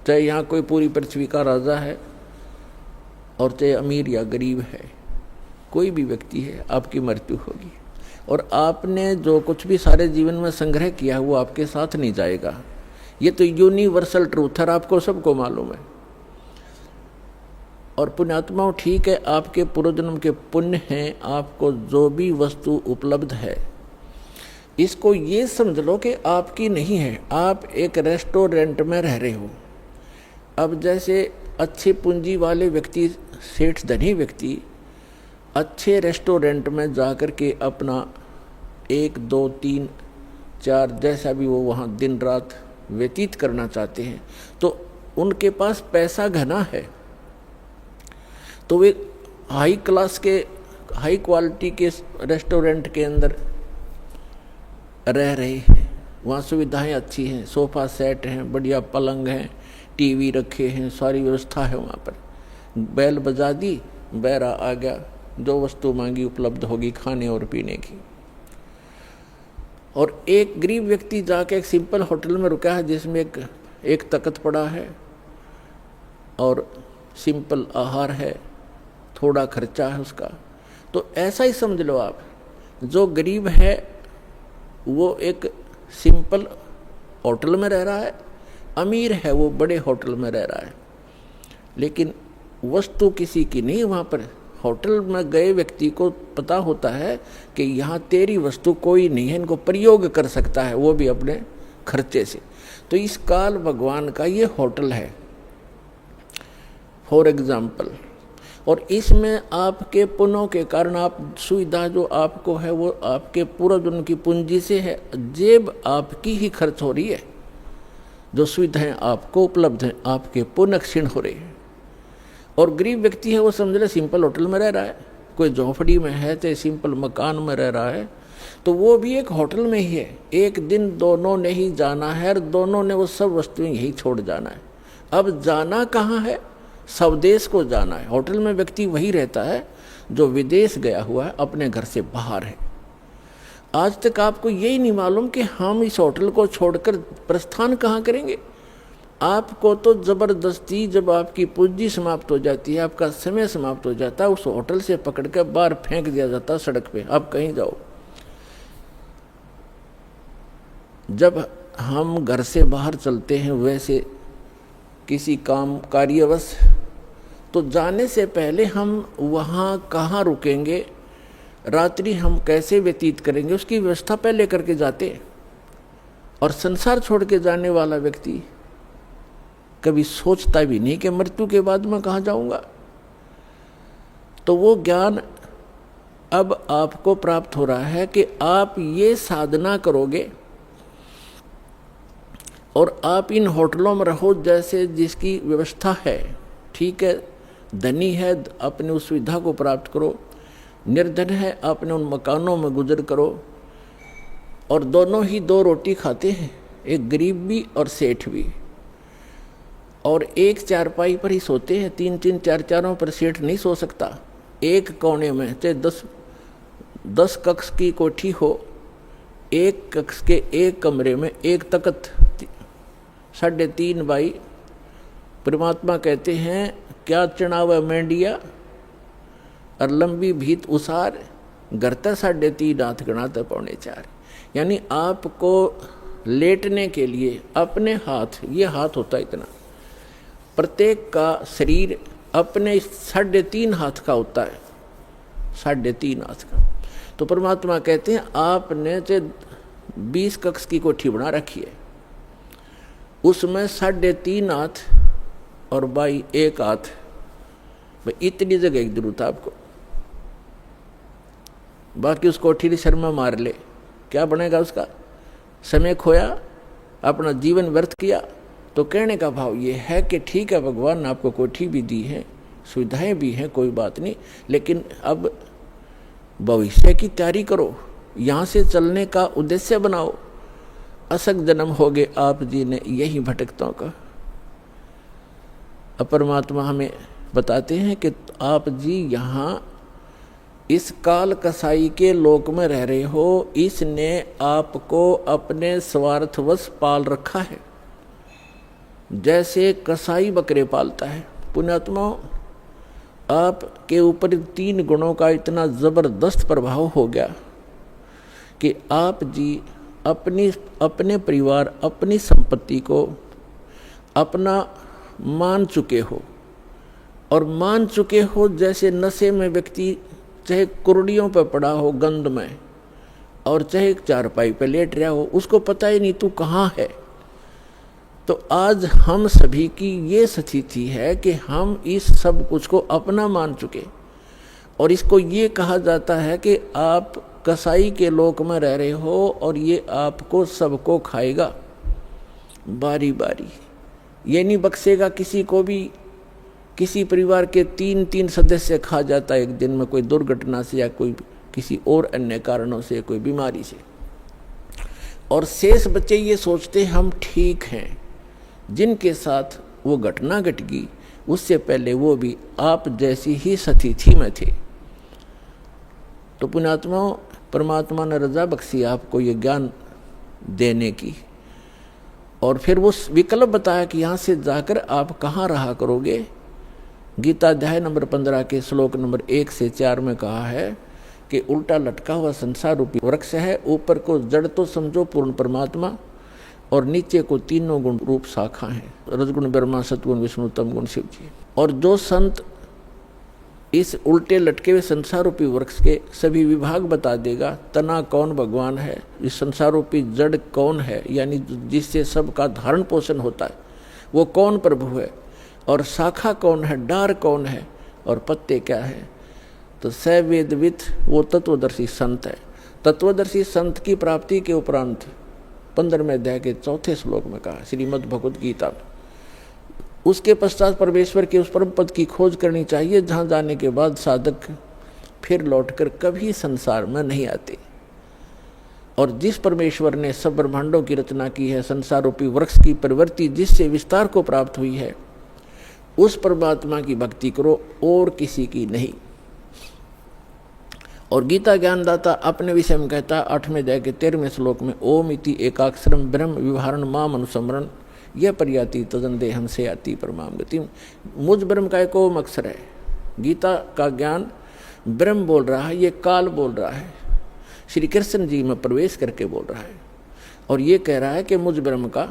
चाहे यहाँ कोई पूरी पृथ्वी का राजा है और चाहे अमीर या गरीब है, कोई भी व्यक्ति है, आपकी मृत्यु होगी। और आपने जो कुछ भी सारे जीवन में संग्रह किया वो आपके साथ नहीं जाएगा। ये तो यूनिवर्सल ट्रूथ है, आपको सबको मालूम है। और पुण्यात्माओं, ठीक है, आपके पूर्वजन्म के पुण्य हैं, आपको जो भी वस्तु उपलब्ध है इसको ये समझ लो कि आपकी नहीं है। आप एक रेस्टोरेंट में रह रहे हो। अब जैसे अच्छे पूंजी वाले व्यक्ति, सेठ धनी व्यक्ति अच्छे रेस्टोरेंट में जाकर के अपना 1, 2, 3, 4 जैसा भी वो वहाँ दिन रात व्यतीत करना चाहते हैं, तो उनके पास पैसा घना है, तो वे हाई क्लास के, हाई क्वालिटी के रेस्टोरेंट के अंदर रह रहे हैं। वहाँ सुविधाएं अच्छी हैं, सोफ़ा सेट हैं, बढ़िया पलंग हैं, टीवी रखे हैं, सारी व्यवस्था है वहाँ पर। बैल बजा दी, बैरा आ गया, जो वस्तु मांगी उपलब्ध होगी खाने और पीने की। और एक गरीब व्यक्ति जाके एक सिंपल होटल में रुका है जिसमें एक तख्त पड़ा है और सिंपल आहार है, थोड़ा खर्चा है उसका। तो ऐसा ही समझ लो आप, जो गरीब है वो एक सिंपल होटल में रह रहा है, अमीर है वो बड़े होटल में रह रहा है, लेकिन वस्तु किसी की नहीं। वहाँ पर होटल में गए व्यक्ति को पता होता है कि यहाँ तेरी वस्तु कोई नहीं है, इनको प्रयोग कर सकता है, वो भी अपने खर्चे से। तो इस काल भगवान का ये होटल है फॉर एग्जाम्पल। और इसमें आपके पुण्यों के कारण आप सुविधा जो आपको है वो आपके पूर्वजन्म की पूंजी से है, जेब आपकी ही खर्च हो रही है। जो सुविधाएं आपको उपलब्ध हैं आपके पुण्य क्षीण हो रही है। और गरीब व्यक्ति है वो समझ ले सिंपल होटल में रह रहा है, कोई झोंपड़ी में है चाहे सिंपल मकान में रह रहा है, तो वो भी एक होटल में ही है। एक दिन दोनों ने ही जाना है और दोनों ने वो सब वस्तुएं यही छोड़ जाना है। अब जाना कहाँ है? स्वदेश को जाना है। होटल में व्यक्ति वही रहता है जो विदेश गया हुआ है, अपने घर से बाहर है। आज तक आपको यही नहीं मालूम कि हम इस होटल को छोड़कर प्रस्थान कहाँ करेंगे। आपको तो जबरदस्ती जब आपकी पूंजी समाप्त हो जाती है, आपका समय समाप्त हो जाता है, उस होटल से पकड़ कर बाहर फेंक दिया जाता सड़क पे, आप कहीं जाओ। जब हम घर से बाहर चलते हैं वैसे किसी काम कार्यवश, तो जाने से पहले हम वहाँ कहाँ रुकेंगे, रात्रि हम कैसे व्यतीत करेंगे, उसकी व्यवस्था पहले करके जाते हैं। और संसार छोड़ के जाने वाला व्यक्ति कभी सोचता भी नहीं कि मृत्यु के बाद मैं कहाँ जाऊंगा। तो वो ज्ञान अब आपको प्राप्त हो रहा है कि आप ये साधना करोगे और आप इन होटलों में रहो जैसे जिसकी व्यवस्था है, ठीक है, धनी है अपने उस सुविधा को प्राप्त करो, निर्धन है अपने उन मकानों में गुजर करो। और दोनों ही दो रोटी खाते हैं, एक गरीब भी और सेठ भी, और एक चारपाई पर ही सोते हैं, 3-3 4-4 पर सेठ नहीं सो सकता। एक कोने में चाहे 10 कक्ष की कोठी हो, एक कक्ष के एक कमरे में एक तख्त 3.5 बाई। परमात्मा कहते हैं क्या चढ़ावा मेंढिया और लंबी भीत उसार, गरता 3.5 हाथ गणाते 4.25। यानी आपको लेटने के लिए अपने हाथ, ये हाथ होता है इतना, प्रत्येक का शरीर अपने 3.5 हाथ का होता है, 3.5 हाथ का। तो परमात्मा कहते हैं आपने 20 कक्ष की कोठी बना रखी है, उसमें 3.5 हाथ और बाई 1 हाथ, भाई इतनी जगह की जरूरत है आपको। बाकी उस कोठी की शर्मा मार ले, क्या बनेगा उसका? समय खोया, अपना जीवन व्यर्थ किया। तो कहने का भाव ये है कि ठीक है, भगवान ने आपको कोठी भी दी है, सुविधाएं भी हैं, कोई बात नहीं, लेकिन अब भविष्य की तैयारी करो, यहाँ से चलने का उद्देश्य बनाओ। असक जन्म हो गए आप जी ने यही भटकतों का। अब परमात्मा हमें बताते हैं कि आप जी यहाँ इस काल कसाई के लोक में रह रहे हो, इसने आपको अपने स्वार्थवश पाल रखा है, जैसे कसाई बकरे पालता है। पुण्यात्मा, आपके ऊपर 3 गुणों का इतना जबरदस्त प्रभाव हो गया कि आप जी अपने परिवार, अपनी संपत्ति को अपना मान चुके हो, और मान चुके हो जैसे नशे में व्यक्ति चाहे कुर्डियों पर पड़ा हो गंद में, और चाहे चारपाई पे लेट रहा हो, उसको पता ही नहीं तू कहाँ है। तो आज हम सभी की ये स्थिति है कि हम इस सब कुछ को अपना मान चुके, और इसको ये कहा जाता है कि आप कसाई के लोक में रह रहे हो और ये आपको सबको खाएगा बारी बारी, ये नहीं बख्शेगा किसी को भी। किसी परिवार के 3-3 सदस्य खा जाता है एक दिन में, कोई दुर्घटना से या कोई किसी और अन्य कारणों से, कोई बीमारी से, और शेष बच्चे ये सोचते हम ठीक हैं। जिनके साथ वो घटना घट गई उससे पहले वो भी आप जैसी ही स्थिति में थे। तो पुण्यात्माओं, परमात्मा ने रजा बख्शी आपको ये ज्ञान देने की, और फिर वो विकल्प बताया कि यहाँ से जाकर आप कहाँ रहा करोगे। गीता अध्याय नंबर 15 के श्लोक नंबर 1 से 4 में कहा है कि उल्टा लटका हुआ संसार रूपी वृक्ष है, ऊपर को जड़ तो समझो पूर्ण परमात्मा, और नीचे को 3 गुण रूप शाखा है, रजगुण ब्रह्मा, सतगुण विष्णु, तम गुण शिव जी। और जो संत इस उल्टे लटके हुए संसार रूपी वृक्ष के सभी विभाग बता देगा, तना कौन भगवान है, इस संसार रूपी जड़ कौन है, यानी जिससे सबका धारण पोषण होता है वो कौन प्रभु है, और शाखा कौन है, डार कौन है, और पत्ते क्या है, तो सवेदवित वो तत्वदर्शी संत है। तत्वदर्शी संत की प्राप्ति के उपरांत 15वें अध्याय के 4थे श्लोक में कहा श्रीमद् भगवद गीता में, उसके पश्चात परमेश्वर के उस परम पद की खोज करनी चाहिए जहाँ जाने के बाद साधक फिर लौटकर कभी संसार में नहीं आते। और जिस परमेश्वर ने सब ब्रह्मांडों की रचना की है, संसार रूपी वृक्ष की प्रवृत्ति जिससे विस्तार को प्राप्त हुई है, उस परमात्मा की भक्ति करो और किसी की नहीं। और गीता ज्ञानदाता अपने विषय में कहता 8वें अध्याय के 13वें श्लोक में, ओम इति एकाक्षरम ब्रह्म विवहारण माम अनुस्मरण यह प्रयाति तदन दे हमसे आती परमाम गति। मुझ ब्रह्म का एक ओम अक्षर है। गीता का ज्ञान ब्रह्म बोल रहा है, ये काल बोल रहा है, श्री कृष्ण जी में प्रवेश करके बोल रहा है और ये कह रहा है कि मुझ ब्रह्म का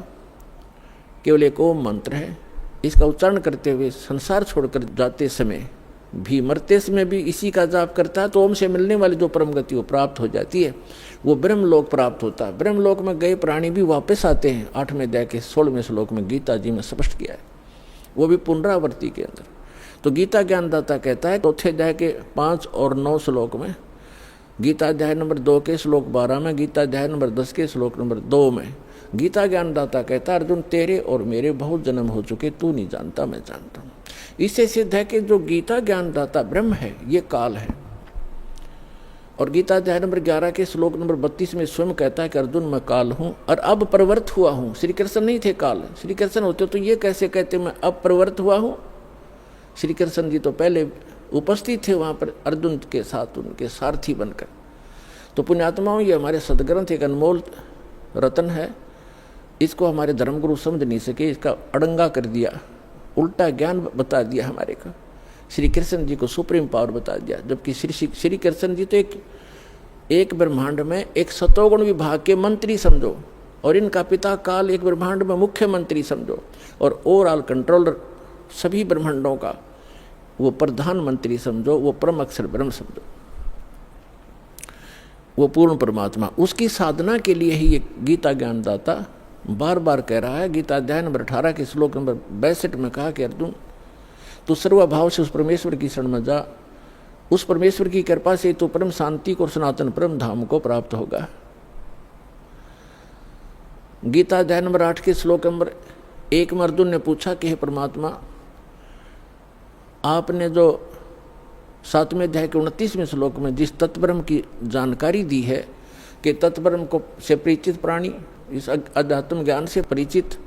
केवल एक ओम मंत्र है। इसका उच्चारण करते हुए संसार छोड़कर जाते समय भी, मरते समय भी इसी का जाप करता है तो ओम से मिलने वाली जो परम गति वो प्राप्त हो जाती है, वो ब्रह्मलोक प्राप्त होता है। ब्रह्मलोक में गए प्राणी भी वापस आते हैं। 8वें अध्याय के 16वें श्लोक में गीता जी में स्पष्ट किया है, वो भी पुनरावृत्ति के अंदर। तो गीता ज्ञानदाता कहता है चौथे अध्याय के 5 और 9 श्लोक में, गीता अध्याय नंबर 2 के श्लोक 12 में, गीता अध्याय नंबर 10 के श्लोक नंबर 2 में गीता ज्ञानदाता कहता है अर्जुन तेरे और मेरे बहुत जन्म हो चुके, तू नहीं जानता मैं जानता हूँ। इससे सिद्ध है कि जो गीता ज्ञानदाता ब्रह्म है ये काल है। और गीता अध्याय नंबर 11 के श्लोक नंबर 32 में स्वयं कहता है कि अर्जुन मैं काल हूँ और अब प्रवृत्त हुआ हूँ। श्री कृष्ण नहीं थे काल, श्री कृष्ण होते तो ये कैसे कहते मैं अब प्रवृत्त हुआ हूँ। श्री कृष्ण जी तो पहले उपस्थित थे वहाँ पर अर्जुन के साथ, उनके सारथी बनकर। तो पुण्यात्माओं, ये हमारे सदग्रंथ एक अनमोल रतन है, इसको हमारे धर्मगुरु समझ नहीं सके, इसका अड़ंगा कर दिया, उल्टा ज्ञान बता दिया हमारे को। श्री कृष्ण जी को सुप्रीम पावर बता दिया, जबकि श्री कृष्ण जी तो एक ब्रह्मांड में एक सतोगुण विभाग के मंत्री समझो, और इनका पिता काल एक ब्रह्मांड में मुख्यमंत्री समझो, और ओवरऑल कंट्रोलर सभी ब्रह्मांडों का वो प्रधानमंत्री समझो, वो परम अक्षर ब्रह्म समझो, वो पूर्ण परमात्मा। उसकी साधना के लिए ही ये गीता ज्ञानदाता बार बार कह रहा है। गीता अध्याय नंबर 18 के श्लोक नंबर 62 में कहा कि अर्जुन तू सर्वभाव से उस परमेश्वर की शरण में जा, उस परमेश्वर की कृपा से तू परम शांति को और सनातन परम धाम को प्राप्त होगा। गीता अध्याय नंबर 8 के श्लोक नंबर 1 में अर्जुन ने पूछा कि हे परमात्मा, आपने जो 7वें अध्याय के 29वें श्लोक में जिस तत्ब्रह्म की जानकारी दी है कि तत्ब्रह्म को से परिचित प्राणी, इस अध्यात्म ज्ञान से परिचित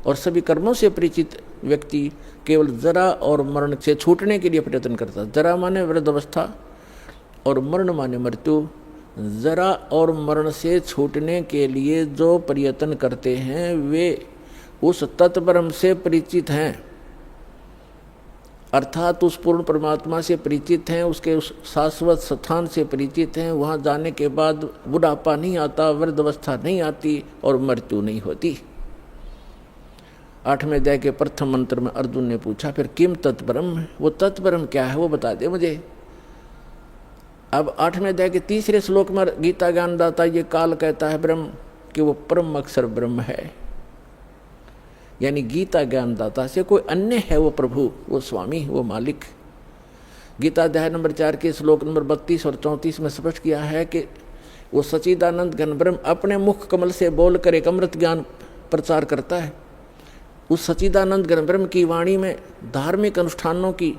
और सभी कर्मों से परिचित व्यक्ति केवल जरा और मरण से छूटने के लिए प्रयत्न करता है। जरा माने वृद्धावस्था और मरण माने मृत्यु। जरा और मरण से छूटने के लिए जो प्रयत्न करते हैं वे उस तत्ब्रह्म से परिचित हैं, अर्थात उस पूर्ण परमात्मा से परिचित हैं, उसके उस शाश्वत स्थान से परिचित हैं। वहाँ जाने के बाद बुढ़ापा नहीं आता, वृद्धावस्था नहीं आती और मृत्यु नहीं होती। 8वें अध्याय के प्रथम मंत्र में अर्जुन ने पूछा फिर किम तत्ब्रह्म, वो तत्ब्रह्म क्या है वो बता दे मुझे। अब 8वें अध्याय के 3रे श्लोक में गीता ज्ञानदाता ये काल कहता है ब्रह्म कि वो परम अक्षर ब्रह्म है, यानी गीता ज्ञानदाता से कोई अन्य है वो प्रभु, वो स्वामी, वो मालिक। गीता अध्याय नंबर 4 के श्लोक नंबर 32 और 34 में स्पष्ट किया है कि वो सच्चिदानंद घन ब्रह्म अपने मुख कमल से बोलकर एक अमृत ज्ञान प्रचार करता है। उस सच्चिदानंद घन ब्रह्म की वाणी में धार्मिक अनुष्ठानों की,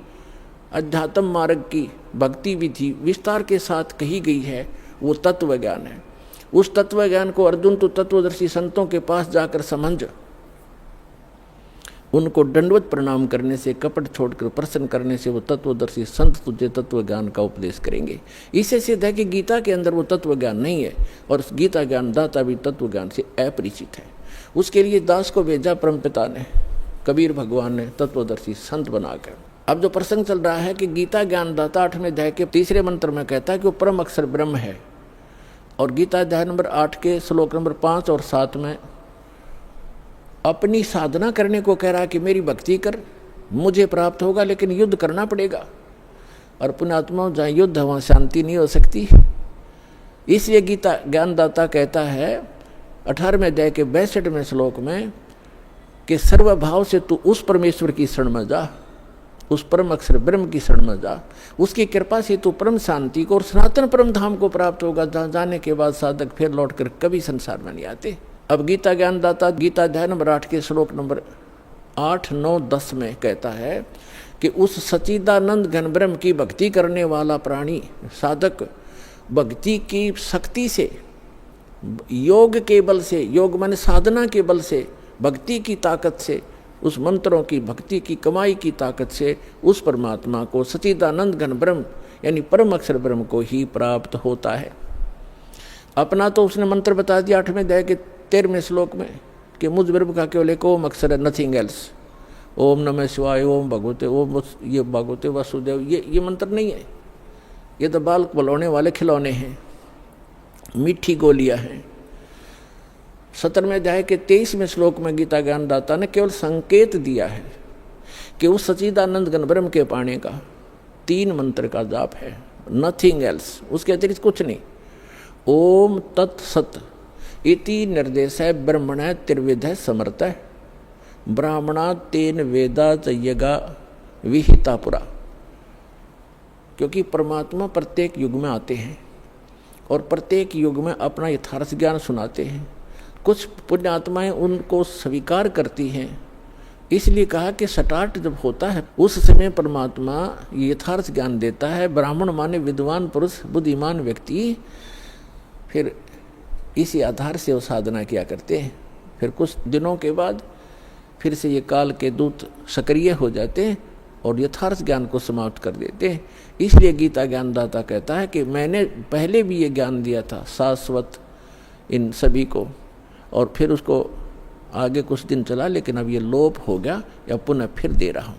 अध्यात्म मार्ग की भक्ति विधि विस्तार के साथ कही गई है, वो तत्व ज्ञान है। उस तत्व ज्ञान को अर्जुन तो तत्वदर्शी संतों के पास जाकर समझ, उनको दंडवत प्रणाम करने से, कपट छोड़कर प्रसन्न करने से वो तत्वदर्शी संत तुझे तत्व ज्ञान का उपदेश करेंगे। इससे सिद्ध है कि गीता के अंदर वो तत्व ज्ञान नहीं है और गीता ज्ञान दाता भी तत्व ज्ञान से अपरिचित है। उसके लिए दास को भेजा परमपिता ने, कबीर भगवान ने तत्वदर्शी संत बनाकर। अब जो प्रसंग चल रहा है कि गीता ज्ञान दाता 8वें अध्याय के 3रे मंत्र में कहता है कि वो परम अक्षर ब्रह्म है, और गीता अध्याय नंबर 8 के श्लोक नंबर 5 और 7 में अपनी साधना करने को कह रहा है कि मेरी भक्ति कर, मुझे प्राप्त होगा, लेकिन युद्ध करना पड़ेगा। और पुण्यात्माओं, जहाँ युद्ध है वहाँ शांति नहीं हो सकती। इसलिए गीता ज्ञानदाता कहता है 18वें अध्याय के 62वें श्लोक में कि सर्वभाव से तू उस परमेश्वर की शरण में जा, उस परम अक्षर ब्रह्म की शरण में जा, उसकी कृपा से तू परम शांति को और सनातन परम धाम को प्राप्त होगा, जहाँ जाने के बाद साधक फिर लौटकर कभी संसार में नहीं आते। अब गीता ज्ञानदाता गीता अध्याय नंबर 8 के श्लोक नंबर 8, 9, 10 में कहता है कि उस सच्चिदानंद घन ब्रह्म की भक्ति करने वाला प्राणी साधक भक्ति की शक्ति से, योग के बल से, योग माने साधना के बल से, भक्ति की ताकत से, उस मंत्रों की भक्ति की कमाई की ताकत से उस परमात्मा को, सच्चिदानंद घन ब्रह्म यानी परम अक्षर ब्रह्म को ही प्राप्त होता है। अपना तो उसने मंत्र बता दिया 8वें अध्याय के 13वें श्लोक में कि मुझ ब्रह्म का केवल एक ओम अक्षर है, नथिंग एल्स। ओम नमः शिवाय, ओम भगवते, ओम ये भगवते वासुदेव, ये मंत्र नहीं है। ये तो बाल बलौने वाले खिलौने हैं, मीठी गोलियां हैं। 17वें अध्याय के 23वें श्लोक में गीता ज्ञानदाता ने केवल संकेत दिया है कि उस सच्चिदानंद घन ब्रह्म के पाने का 3 मंत्र का जाप है, नथिंग एल्स, उसके अतिरिक्त कुछ नहीं। ओम तत्सत इति निर्देश है ब्रह्मण त्रिविध समर्थ ब्राह्मणा तेन वेदा यज्ञा विहिता पुरा। क्योंकि परमात्मा प्रत्येक युग में आते हैं और प्रत्येक युग में अपना यथार्थ ज्ञान सुनाते हैं। कुछ पुण्यात्माएं उनको स्वीकार करती हैं, इसलिए कहा कि स्टार्ट जब होता है उस समय परमात्मा यथार्थ ज्ञान देता है। ब्राह्मण माने विद्वान पुरुष, बुद्धिमान व्यक्ति, फिर इसी आधार से वो साधना किया करते हैं। फिर कुछ दिनों के बाद फिर से ये काल के दूत सक्रिय हो जाते हैं और यथार्थ ज्ञान को समाप्त कर देते हैं। इसलिए गीता ज्ञानदाता कहता है कि मैंने पहले भी ये ज्ञान दिया था शाश्वत इन सभी को, और फिर उसको आगे कुछ दिन चला, लेकिन अब ये लोप हो गया, या पुनः फिर दे रहा हूँ।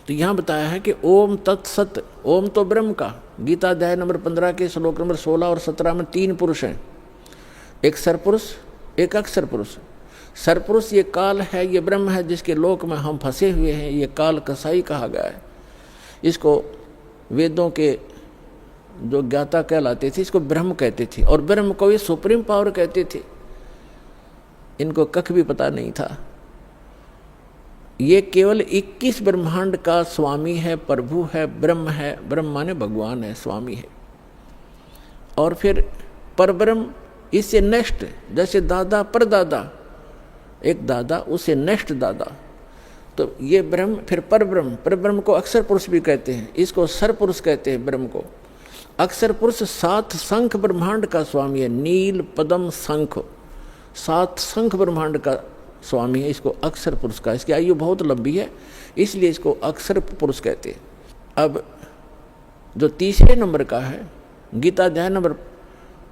तो यहाँ बताया है कि ओम तत्सत, ओम तो ब्रह्म का। गीता अध्याय नंबर 15 के श्लोक नंबर 16 और 17 में 3 पुरुष हैं, एक सरपुरुष, एक अक्षर पुरुष। सरपुरुष ये काल है, ये ब्रह्म है जिसके लोक में हम फंसे हुए हैं। ये काल कसाई कहा गया है। इसको वेदों के जो ज्ञाता कहलाते थे इसको ब्रह्म कहते थे, और ब्रह्म को ये सुप्रीम पावर कहते थे। इनको कख भी पता नहीं था। ये केवल 21 ब्रह्मांड का स्वामी है, प्रभु है, ब्रह्म है। ब्रह्म माने भगवान है, स्वामी है। और फिर परब्रह्म, इससे नेक्स्ट, जैसे दादा परदादा, एक दादा उससे नेक्स्ट दादा, तो ये ब्रह्म। फिर परब्रह्म, परब्रह्म को अक्षर पुरुष भी कहते हैं, इसको सर पुरुष कहते हैं ब्रह्म को। अक्षर पुरुष 7 शंख ब्रह्मांड का स्वामी है, नील पद्म शंख, 7 शंख ब्रह्मांड का स्वामी है। इसको अक्षर पुरुष का, इसकी आयु बहुत लंबी है, इसलिए इसको अक्षर पुरुष कहते हैं। अब जो तीसरे नंबर का है, गीता अध्याय नंबर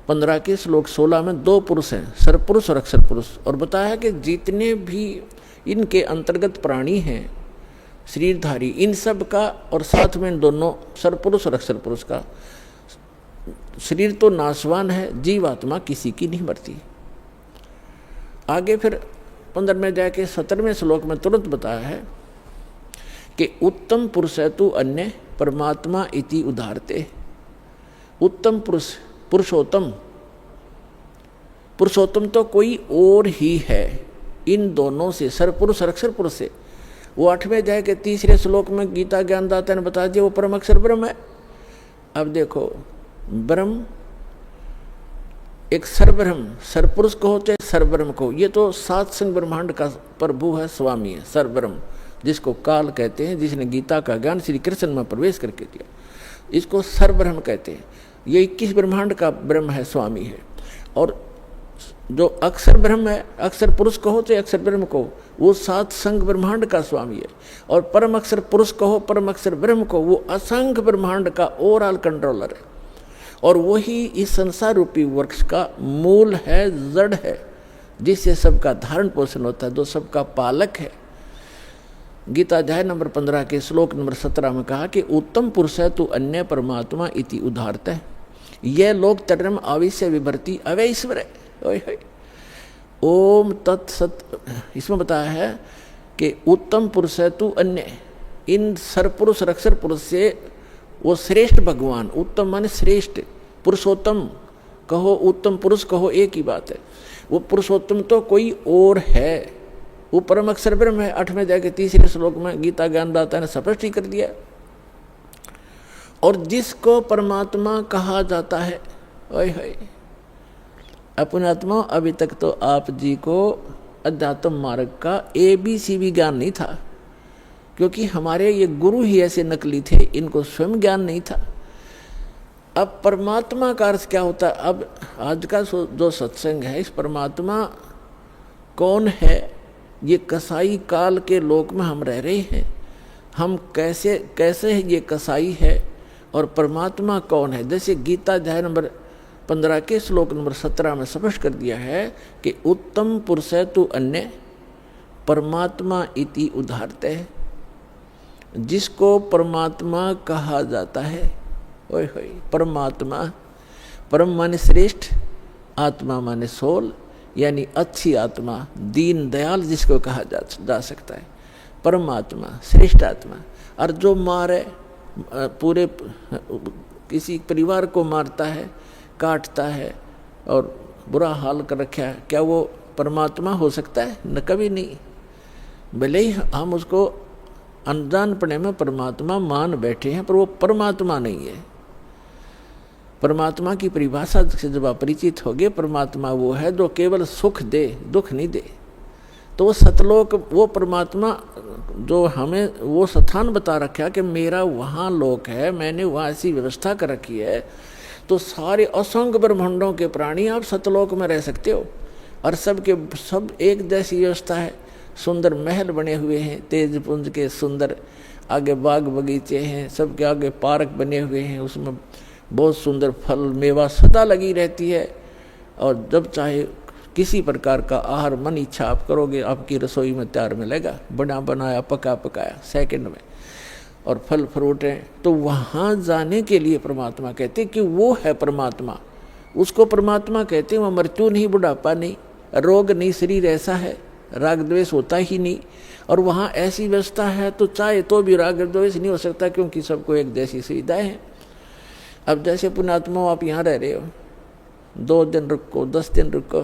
15 के श्लोक 16 में 2 पुरुष हैं, सरपुरुष और अक्षर पुरुष। और बताया कि जितने भी इनके अंतर्गत प्राणी हैं शरीरधारी, इन सब का, और साथ में दोनों सरपुरुष और अक्षर पुरुष का, शरीर तो नाशवान है, जीवात्मा किसी की नहीं मरती। आगे फिर 15वें अध्याय के 17वें श्लोक में तुरंत बताया है कि उत्तम पुरुष है तू अन्य परमात्मा इति उदाहरते। उत्तम पुरुष, पुरुषोत्तम, पुरुषोत्तम तो कोई और ही है इन दोनों से, सरपुरुष और अक्षर पुरुष से। वो 8वें अध्याय के 3 श्लोक में गीता ज्ञानदाता ने बता दिया वो परम अक्षर ब्रह्म है। अब देखो, ब्रह्म एक सरब्रह्म, सरपुरुष को होते सरब्रह्म को, ये तो 7 संग ब्रह्मांड का प्रभु है, स्वामी है, सरब्रह्म, जिसको काल कहते हैं, जिसने गीता का ज्ञान श्री कृष्ण में प्रवेश करके दिया, इसको सरब्रह्म कहते हैं। ये 21 ब्रह्मांड का ब्रह्म है, स्वामी है। और जो अक्षर ब्रह्म है, अक्षर पुरुष कहो तो अक्षर ब्रह्म को, वो 7 संग ब्रह्मांड का स्वामी है। और परम अक्षर पुरुष कहो, परम अक्षर ब्रह्म को, वो असंख्य ब्रह्मांड का ओवरऑल कंट्रोलर है। और वही इस संसार रूपी वृक्ष का मूल है, जड़ है, जिससे सबका धारण पोषण होता है, जो सबका पालक है। गीता अध्याय नंबर 15 के श्लोक नंबर 17 में कहा कि उत्तम पुरुष है तू अन्य परमात्मा इति उदाहरत है। यह लोक तरम आविश्य विभर्ति अवैश्वर है। ओम तत्सत, इसमें बताया है कि उत्तम पुरुष है तू अन्य, इन सरपुरुष और अक्षर पुरुष से वो श्रेष्ठ भगवान, उत्तम माने श्रेष्ठ, पुरुषोत्तम कहो, उत्तम पुरुष कहो, एक ही बात है। वो पुरुषोत्तम तो कोई और है, वो परम अक्षर ब्रह्म है। 8वें अध्याय के 3 श्लोक में गीता ज्ञानदाता ने स्पष्ट ही कर दिया। और जिसको परमात्मा कहा जाता है, ओए होए, अपने आत्मा, अभी तक तो आप जी को अध्यात्म मार्ग का ABC भी ज्ञान नहीं था, क्योंकि हमारे ये गुरु ही ऐसे नकली थे, इनको स्वयं ज्ञान नहीं था। अब परमात्मा का अर्थ क्या होता है? अब आज का जो सत्संग है, इस परमात्मा कौन है? ये कसाई काल के लोक में हम रह रहे हैं, हम कैसे ये कसाई है और परमात्मा कौन है? जैसे गीता अध्याय नंबर 15 के श्लोक नंबर 17 में स्पष्ट कर दिया है कि उत्तम पुरुष तु अन्य परमात्मा इति उदाहरते है। जिसको परमात्मा कहा जाता है, ओए होए, परमात्मा, परम माने श्रेष्ठ, आत्मा माने सोल, यानी अच्छी आत्मा, दीन दयाल जिसको कहा जा सकता है, परमात्मा, श्रेष्ठ आत्मा। और जो मारे, पूरे किसी परिवार को मारता है, काटता है और बुरा हाल कर रखा है, क्या वो परमात्मा हो सकता है? न, कभी नहीं। भले ही हम उसको अनजानपने में परमात्मा मान बैठे हैं, पर वो परमात्मा नहीं है। परमात्मा की परिभाषा से जब आप परिचित होगे, परमात्मा वो है जो केवल सुख दे, दुख नहीं दे। तो वो सतलोक, वो परमात्मा जो हमें वो स्थान बता रखा कि मेरा वहाँ लोक है, मैंने वहाँ ऐसी व्यवस्था कर रखी है, तो सारे असंख्य ब्रह्मांडों के प्राणी आप सतलोक में रह सकते हो। और सब के सब एक जैसी व्यवस्था है, सुंदर महल बने हुए हैं, तेज पुंज के सुंदर, आगे बाग बगीचे हैं, सबके आगे पार्क बने हुए हैं, उसमें बहुत सुंदर फल मेवा सदा लगी रहती है। और जब चाहे किसी प्रकार का आहार मन इच्छा आप करोगे, आपकी रसोई में तैयार मिलेगा, बना बनाया पका पकाया सेकंड में, और फल फ्रूट हैं। तो वहाँ जाने के लिए परमात्मा कहते कि वो है परमात्मा, उसको परमात्मा कहते हैं। वह मृत्यु नहीं, बुढ़ापा नहीं, रोग नहीं, शरीर ऐसा है, राग द्वेष होता ही नहीं। और वहाँ ऐसी व्यवस्था है तो चाहे तो भी राग द्वेष नहीं हो सकता, क्योंकि सबको एक जैसी सुविधाएं हैं। अब जैसे पुण्यात्मा आप यहाँ रह रहे हो, 2 दिन रुको, 10 दिन रुको,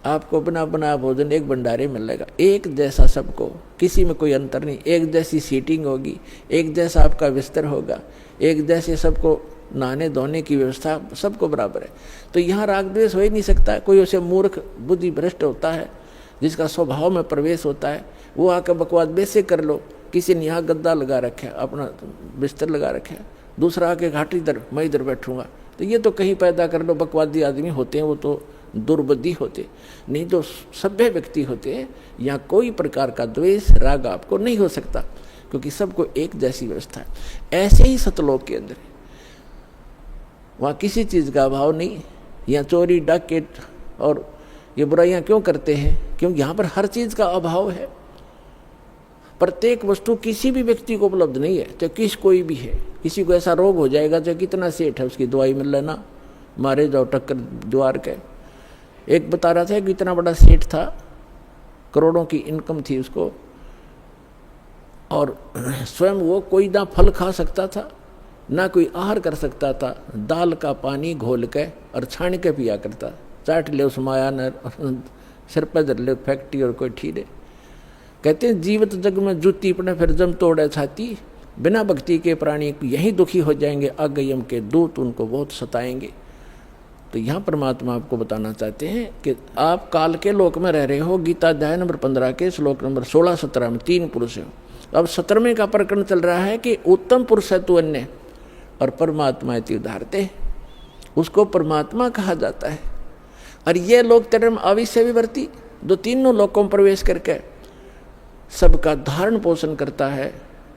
आपको बना बनाया भोजन एक भंडारे मिलेगा, एक जैसा सबको, किसी में कोई अंतर नहीं, एक जैसी सीटिंग होगी, एक जैसा आपका बिस्तर होगा, एक जैसे सबको नहाने धोने की व्यवस्था सबको बराबर है। तो यहाँ राग द्वेष हो ही नहीं सकता। कोई उसे मूर्ख बुद्धि भ्रष्ट होता है, जिसका स्वभाव में प्रवेश होता है, वो आकर बकवाद वैसे कर लो। किसी ने यहाँ गद्दा लगा रखा है, अपना बिस्तर लगा रखा है, दूसरा आके घाटी इधर, मैं इधर बैठूंगा, तो ये तो कहीं पैदा कर लो। बकवादी आदमी होते हैं, वो तो दुर्बुद्धि होते नहीं, जो सभ्य व्यक्ति होते हैं, यहाँ कोई प्रकार का द्वेष राग आपको नहीं हो सकता, क्योंकि सबको एक जैसी व्यवस्था है। ऐसे ही सतलोक के अंदर वहाँ किसी चीज़ का अभाव नहीं। यहाँ चोरी डाकेट और ये बुराइयाँ क्यों करते हैं? क्योंकि यहाँ पर हर चीज़ का अभाव है। प्रत्येक वस्तु किसी भी व्यक्ति को उपलब्ध नहीं है, चाहे कोई भी है। किसी को ऐसा रोग हो जाएगा, चाहे कितना सेठ है, उसकी दवाई मिल लेना, मारे जाओ टक्कर द्वार के। एक बता रहा था कि इतना बड़ा सेठ था, करोड़ों की इनकम थी उसको, और स्वयं वो कोई ना फल खा सकता था, ना कोई आहार कर सकता था, दाल का पानी घोल के और छान के पिया करता। चाट ले उस माया न सिर पर धर ले फैक्ट्री और कोई ठीरे। कहते हैं जीवित जग में जूती पड़े फिर जम तोड़े छाती, बिना भक्ति के प्राणी यही दुखी हो जाएंगे, अगयम के दूत उनको बहुत सताएंगे। तो यहाँ परमात्मा आपको बताना चाहते हैं कि आप काल के लोक में रह रहे हो। गीता अध्याय नंबर 15 के श्लोक नंबर 16-17 में 3 पुरुष हो। अब 17वें का प्रकरण चल रहा है कि उत्तम पुरुष है तू अन्य और परमात्मा इति उदाहरते, उसको परमात्मा कहा जाता है। और ये लोग धर्म अविश्य विवर्ती, जो तीनों लोकों में प्रवेश करके सबका धारण पोषण करता है,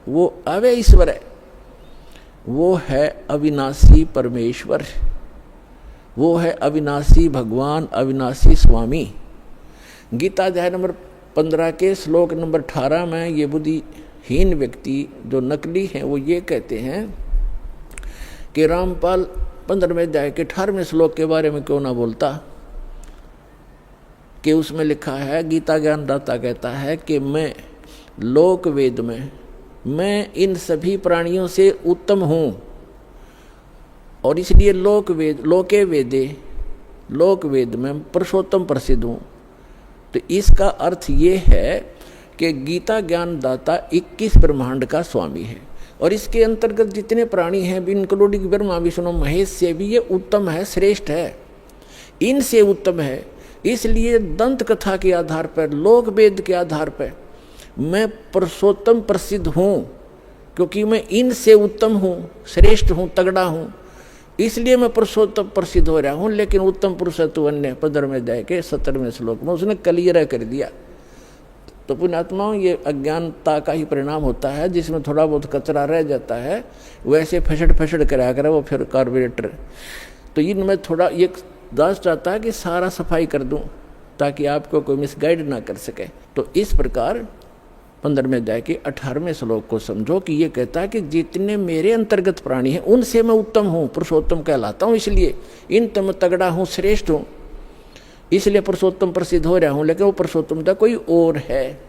वो अव्यय ईश्वर है, वो है अविनाशी परमेश्वर, वो है अविनाशी भगवान, अविनाशी स्वामी। गीता अध्याय नंबर 15 के श्लोक नंबर 18 में ये बुद्धिहीन व्यक्ति जो नकली हैं वो ये कहते हैं कि रामपाल 15वें अध्याय के 18वें श्लोक के बारे में क्यों ना बोलता, कि उसमें लिखा है, गीता ज्ञानदाता कहता है कि मैं लोक वेद में, मैं इन सभी प्राणियों से उत्तम हूँ, और इसलिए लोके वेदे, लोक वेद में पुरुषोत्तम प्रसिद्ध हूँ। तो इसका अर्थ ये है कि गीता ज्ञानदाता 21 ब्रह्मांड का स्वामी है, और इसके अंतर्गत जितने प्राणी हैं, इंक्लूडिंग ब्रह्मा विष्णु महेश से भी ये उत्तम है, श्रेष्ठ है, इनसे उत्तम है। इसलिए दंत कथा के आधार पर, लोक वेद के आधार पर मैं पुरुषोत्तम प्रसिद्ध हूँ, क्योंकि मैं इनसे उत्तम हूँ, श्रेष्ठ हूँ, तगड़ा हूँ, इसलिए मैं पुरुषोत्तम प्रसिद्ध हो रहा हूँ। लेकिन उत्तम पुरुष तू अन्य 15वें अध्याय के 17वें श्लोक में उसने क्लियर कर दिया। तो पुण्यात्माओं, ये अज्ञानता का ही परिणाम होता है, जिसमें थोड़ा बहुत कचरा रह जाता है, वैसे फसड़ फसड़ कराया करे वो फिर कार्बोरेटर तो इनमें थोड़ा ये दास चाहता है कि सारा सफाई कर दूं ताकि आपको कोई मिसगाइड ना कर सके। तो इस प्रकार 15वें अध्याय के 18वें श्लोक को समझो कि ये कहता है कि जितने मेरे अंतर्गत प्राणी हैं उनसे मैं उत्तम हूँ, पुरुषोत्तम कहलाता हूँ, इसलिए इन तम तगड़ा हूँ, श्रेष्ठ हूँ, इसलिए पुरुषोत्तम प्रसिद्ध हो रहा हूँ। लेकिन वो पुरुषोत्तमता कोई और है।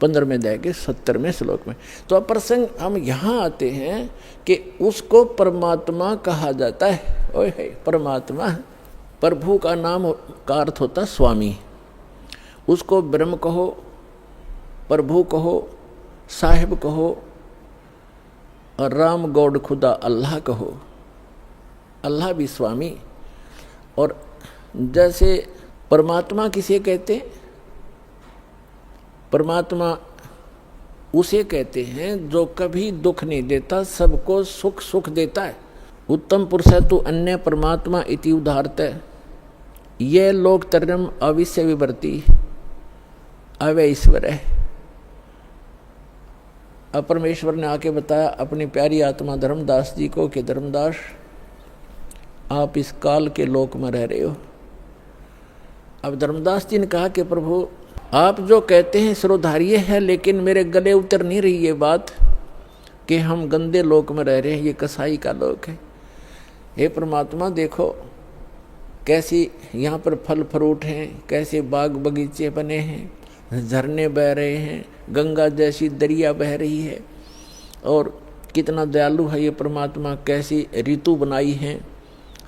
15वें अध्याय के 70वें श्लोक में। तो अब प्रसंग हम यहाँ आते हैं कि उसको परमात्मा कहा जाता है। ओए है परमात्मा, प्रभु का नाम का अर्थ होता स्वामी। उसको ब्रह्म कहो, प्रभु कहो, साहिब कहो, और राम गॉड खुदा अल्लाह कहो। अल्लाह भी स्वामी। और जैसे परमात्मा किसे कहते हैं? परमात्मा उसे कहते हैं जो कभी दुख नहीं देता, सबको सुख सुख देता है। उत्तम पुरुष है तो अन्य परमात्मा इति उदाहरत है। यह लोक तरम अविश्य विवर्ती अवय ईश्वर है। अब परमेश्वर ने आके बताया अपनी प्यारी आत्मा धर्मदास जी को कि धर्मदास, आप इस काल के लोक में रह रहे हो। अब धर्मदास जी ने कहा कि प्रभु आप जो कहते हैं सिरोधार्य है, लेकिन मेरे गले उतर नहीं रही ये बात कि हम गंदे लोक में रह रहे हैं, ये कसाई का लोक है। हे परमात्मा देखो कैसी यहाँ पर फल फ्रूट हैं, कैसे बाग बगीचे बने हैं, झरने बह रहे हैं, गंगा जैसी दरिया बह रही है, और कितना दयालु है ये परमात्मा, कैसी ऋतु बनाई है,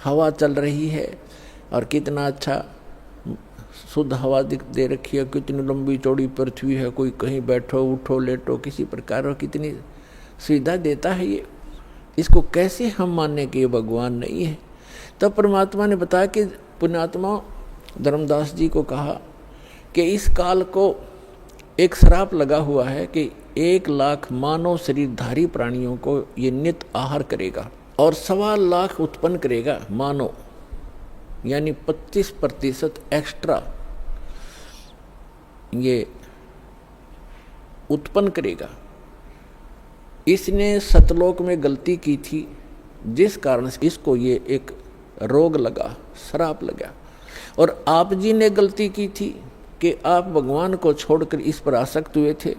हवा चल रही है, और कितना अच्छा शुद्ध हवा दे रखी है, कितनी लंबी चौड़ी पृथ्वी है, कोई कहीं बैठो उठो लेटो किसी प्रकार, कितनी सुविधा देता है ये। इसको कैसे हम मानने कि ये भगवान नहीं है? तब परमात्मा ने बताया कि पुण्यात्मा धर्मदास जी को कहा कि इस काल को एक श्राप लगा हुआ है कि 1 लाख मानव शरीरधारी प्राणियों को ये नित आहार करेगा और 1.25 लाख उत्पन्न करेगा मानव, यानी 25% एक्स्ट्रा ये उत्पन्न करेगा। इसने सतलोक में गलती की थी, जिस कारण से इसको ये एक रोग लगा, श्राप लगा। और आप जी ने गलती की थी कि आप भगवान को छोड़कर इस पर आसक्त हुए थे,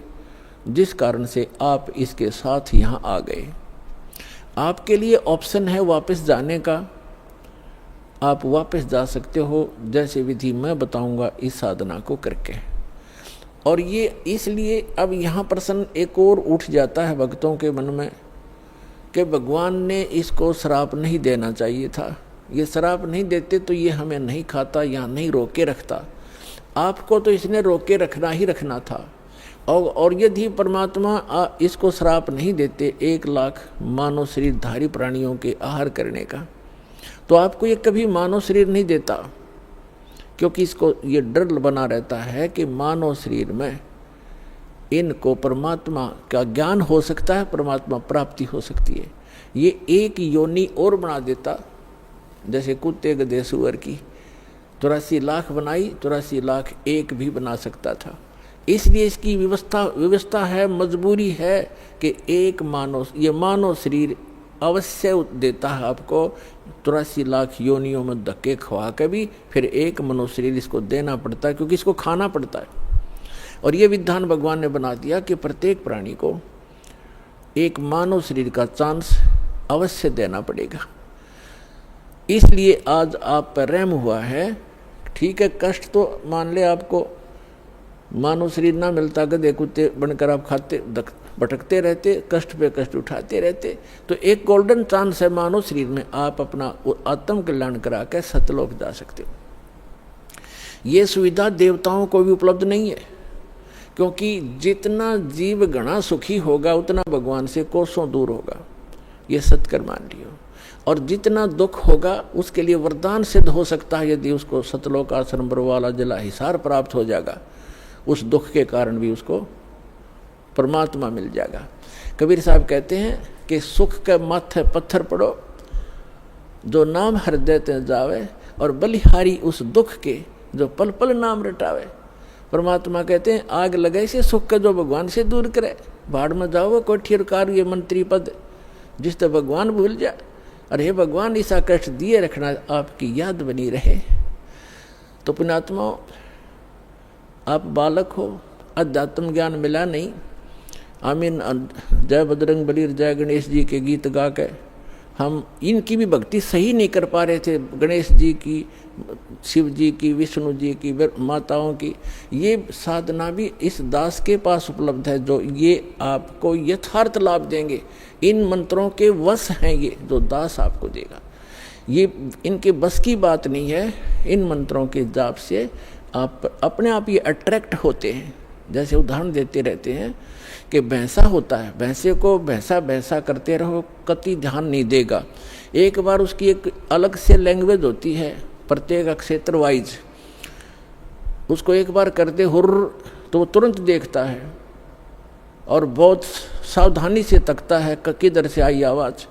जिस कारण से आप इसके साथ यहाँ आ गए। आपके लिए ऑप्शन है वापस जाने का, आप वापस जा सकते हो, जैसे विधि मैं बताऊंगा इस साधना को करके। और ये इसलिए अब यहाँ प्रश्न एक और उठ जाता है भक्तों के मन में कि भगवान ने इसको श्राप नहीं देना चाहिए था। ये श्राप नहीं देते तो ये हमें नहीं खाता या नहीं रोके रखता। आपको तो इसने रोके रखना ही रखना था। और यदि परमात्मा इसको श्राप नहीं देते 1 लाख मानव शरीरधारी प्राणियों के आहार करने का, तो आपको ये कभी मानव शरीर नहीं देता, क्योंकि इसको ये डर बना रहता है कि मानव शरीर में इनको परमात्मा का ज्ञान हो सकता है, परमात्मा प्राप्ति हो सकती है। ये एक योनि और बना देता, जैसे कुत्ते गधे सुअर की 84 लाख बनाई, 84 लाख एक भी बना सकता था। इसलिए इसकी व्यवस्था है, मजबूरी है कि एक ये मानव शरीर अवश्य देता है आपको। 83 लाख योनियों में धक्के खवा के भी फिर एक मनुष्य शरीर इसको देना पड़ता है, क्योंकि इसको खाना पड़ता है। और ये विधान भगवान ने बना दिया कि प्रत्येक प्राणी को एक मानव शरीर का चांस अवश्य देना पड़ेगा। इसलिए आज आप पर रहम हुआ है। ठीक है, कष्ट तो मान ले आपको मानव शरीर ना मिलता, गधे कुत्ते बनकर आप खाते भटकते रहते, कष्ट पे कष्ट उठाते रहते, तो एक गोल्डन चांस है मानव शरीर में, आप अपना आत्म कल्याण करा के सतलोक जा सकते हो। ये सुविधा देवताओं को भी उपलब्ध नहीं है, क्योंकि जितना जीव गणा सुखी होगा उतना भगवान से कोसों दूर होगा, ये सत्कर मान लियो। और जितना दुख होगा उसके लिए वरदान सिद्ध हो सकता है, यदि उसको सतलोक आश्रम वाला जला हिसार प्राप्त हो जाएगा, उस दुख के कारण भी उसको परमात्मा मिल जाएगा। कबीर साहब कहते हैं कि सुख के माथे पत्थर पड़ो, जो नाम हृदय ते जावे, और बलिहारी उस दुख के जो पल पल नाम रटावे। परमात्मा कहते हैं आग लगे से सुख के जो भगवान से दूर करे, भाड़ में जाओ कोठी कार ये मंत्री पद, जिस तो भगवान भूल जाए। अरे भगवान ऐसा कष्ट दिए रखना, आपकी याद बनी रहे। तो पुण्यात्माओं, आप बालक हो, अध्यात्म ज्ञान मिला नहीं। आमीन, जय बजरंग बली, जय गणेश जी के गीत गा के हम इनकी भी भक्ति सही नहीं कर पा रहे थे। गणेश जी की, शिव जी की, विष्णु जी की, माताओं की, ये साधना भी इस दास के पास उपलब्ध है, जो ये आपको यथार्थ लाभ देंगे। इन मंत्रों के वश हैं ये, जो दास आपको देगा। ये इनके बस की बात नहीं है। इन मंत्रों के जाप से आप अपने आप ये अट्रैक्ट होते हैं। जैसे उदाहरण देते रहते हैं कि भैंसा होता है, भैंसे को भैंसा भैंसा करते रहो, कति ध्यान नहीं देगा। एक बार उसकी एक अलग से लैंग्वेज होती है, प्रत्येक क्षेत्र वाइज। उसको एक बार करते हुर्र तो वो तुरंत देखता है और बहुत सावधानी से तकता है किधर से आई आवाज़।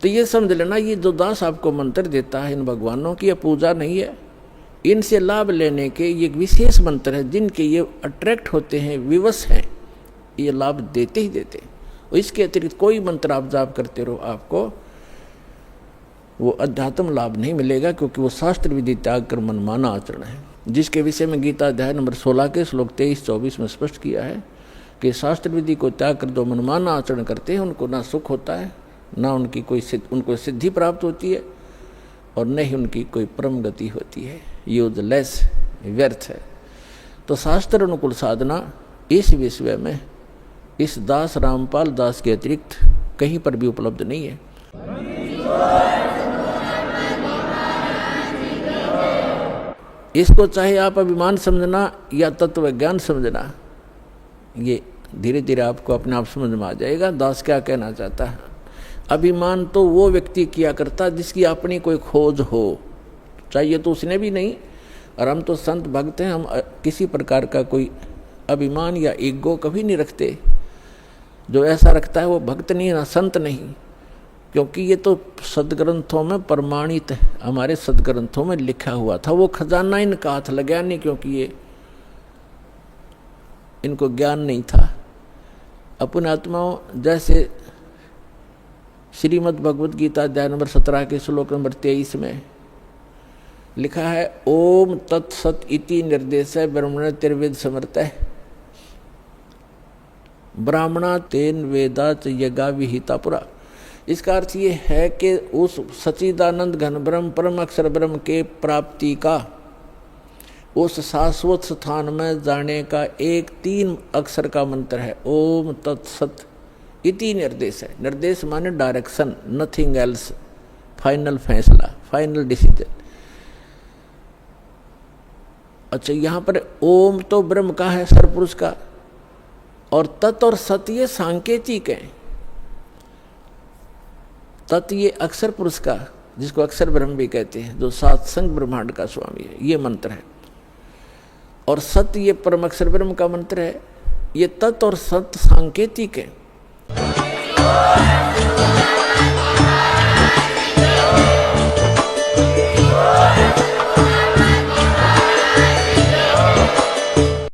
तो ये समझ लेना, ये जो दास आपको मंत्र देता है इन भगवानों की, यह पूजा नहीं है। इनसे लाभ लेने के ये विशेष मंत्र है, जिनके ये अट्रैक्ट होते हैं, विवश हैं, ये लाभ देते ही देते। और इसके अतिरिक्त कोई मंत्र आप जाप करते रहो, आपको वो अध्यात्म लाभ नहीं मिलेगा, क्योंकि वो शास्त्र विधि त्याग कर मनमाना आचरण है, जिसके विषय में गीता अध्याय नंबर 16 के श्लोक 23-24 में स्पष्ट किया है कि शास्त्र विधि को त्याग कर जो मनमाना आचरण करते हैं, उनको ना सुख होता है, ना उनकी उनको सिद्धि प्राप्त होती है, और न ही उनकी कोई परम गति होती है। यूजलेस, व्यर्थ है। तो शास्त्र अनुकूल साधना इस विषय में इस दास रामपाल दास के अतिरिक्त कहीं पर भी उपलब्ध नहीं है। इसको चाहे आप अभिमान समझना या तत्व ज्ञान समझना, ये धीरे धीरे आपको अपने आप समझ में आ जाएगा दास क्या कहना चाहता है। अभिमान तो वो व्यक्ति किया करता जिसकी अपनी कोई खोज हो, चाहिए तो उसने भी नहीं। और हम तो संत भक्त हैं, हम किसी प्रकार का कोई अभिमान या ईगो कभी नहीं रखते। जो ऐसा रखता है वो भक्त नहीं, ना संत नहीं, क्योंकि ये तो सदग्रंथों में प्रमाणित है, हमारे सदग्रंथों में लिखा हुआ था। वो खजाना इनका हाथ लगा नहीं, क्योंकि ये इनको ज्ञान नहीं था। अपने आत्माओं, जैसे श्रीमद् भगवद गीता अध्याय नंबर 17 के श्लोक नंबर 23 में लिखा है, ओम तत्सत इति निर्देश ब्रह्मण तिर्वेद समर्थ ब्राह्मणा तेन वेदा च यज्ञा विहिता पुरा। इसका अर्थ ये है कि उस सच्चिदानंद घन ब्रह्म परम अक्षर ब्रह्म के प्राप्ति का, उस शाश्वत स्थान में जाने का एक 3 अक्षर का मंत्र है, ओम तत्सत इति निर्देश है। निर्देश माने डायरेक्शन, नथिंग एल्स, फाइनल फैसला, फाइनल डिसीजन। अच्छा, यहाँ पर ओम तो ब्रह्म का है, सरपुरुष का, और तत् और सत ये सांकेतिक है। तत् ये अक्षर पुरुष का, जिसको अक्षर ब्रह्म भी कहते हैं, जो सात्संग ब्रह्मांड का स्वामी है, ये मंत्र है। और सत्य ये परम अक्षर ब्रह्म का मंत्र है। ये तत् और सत सांकेतिक है।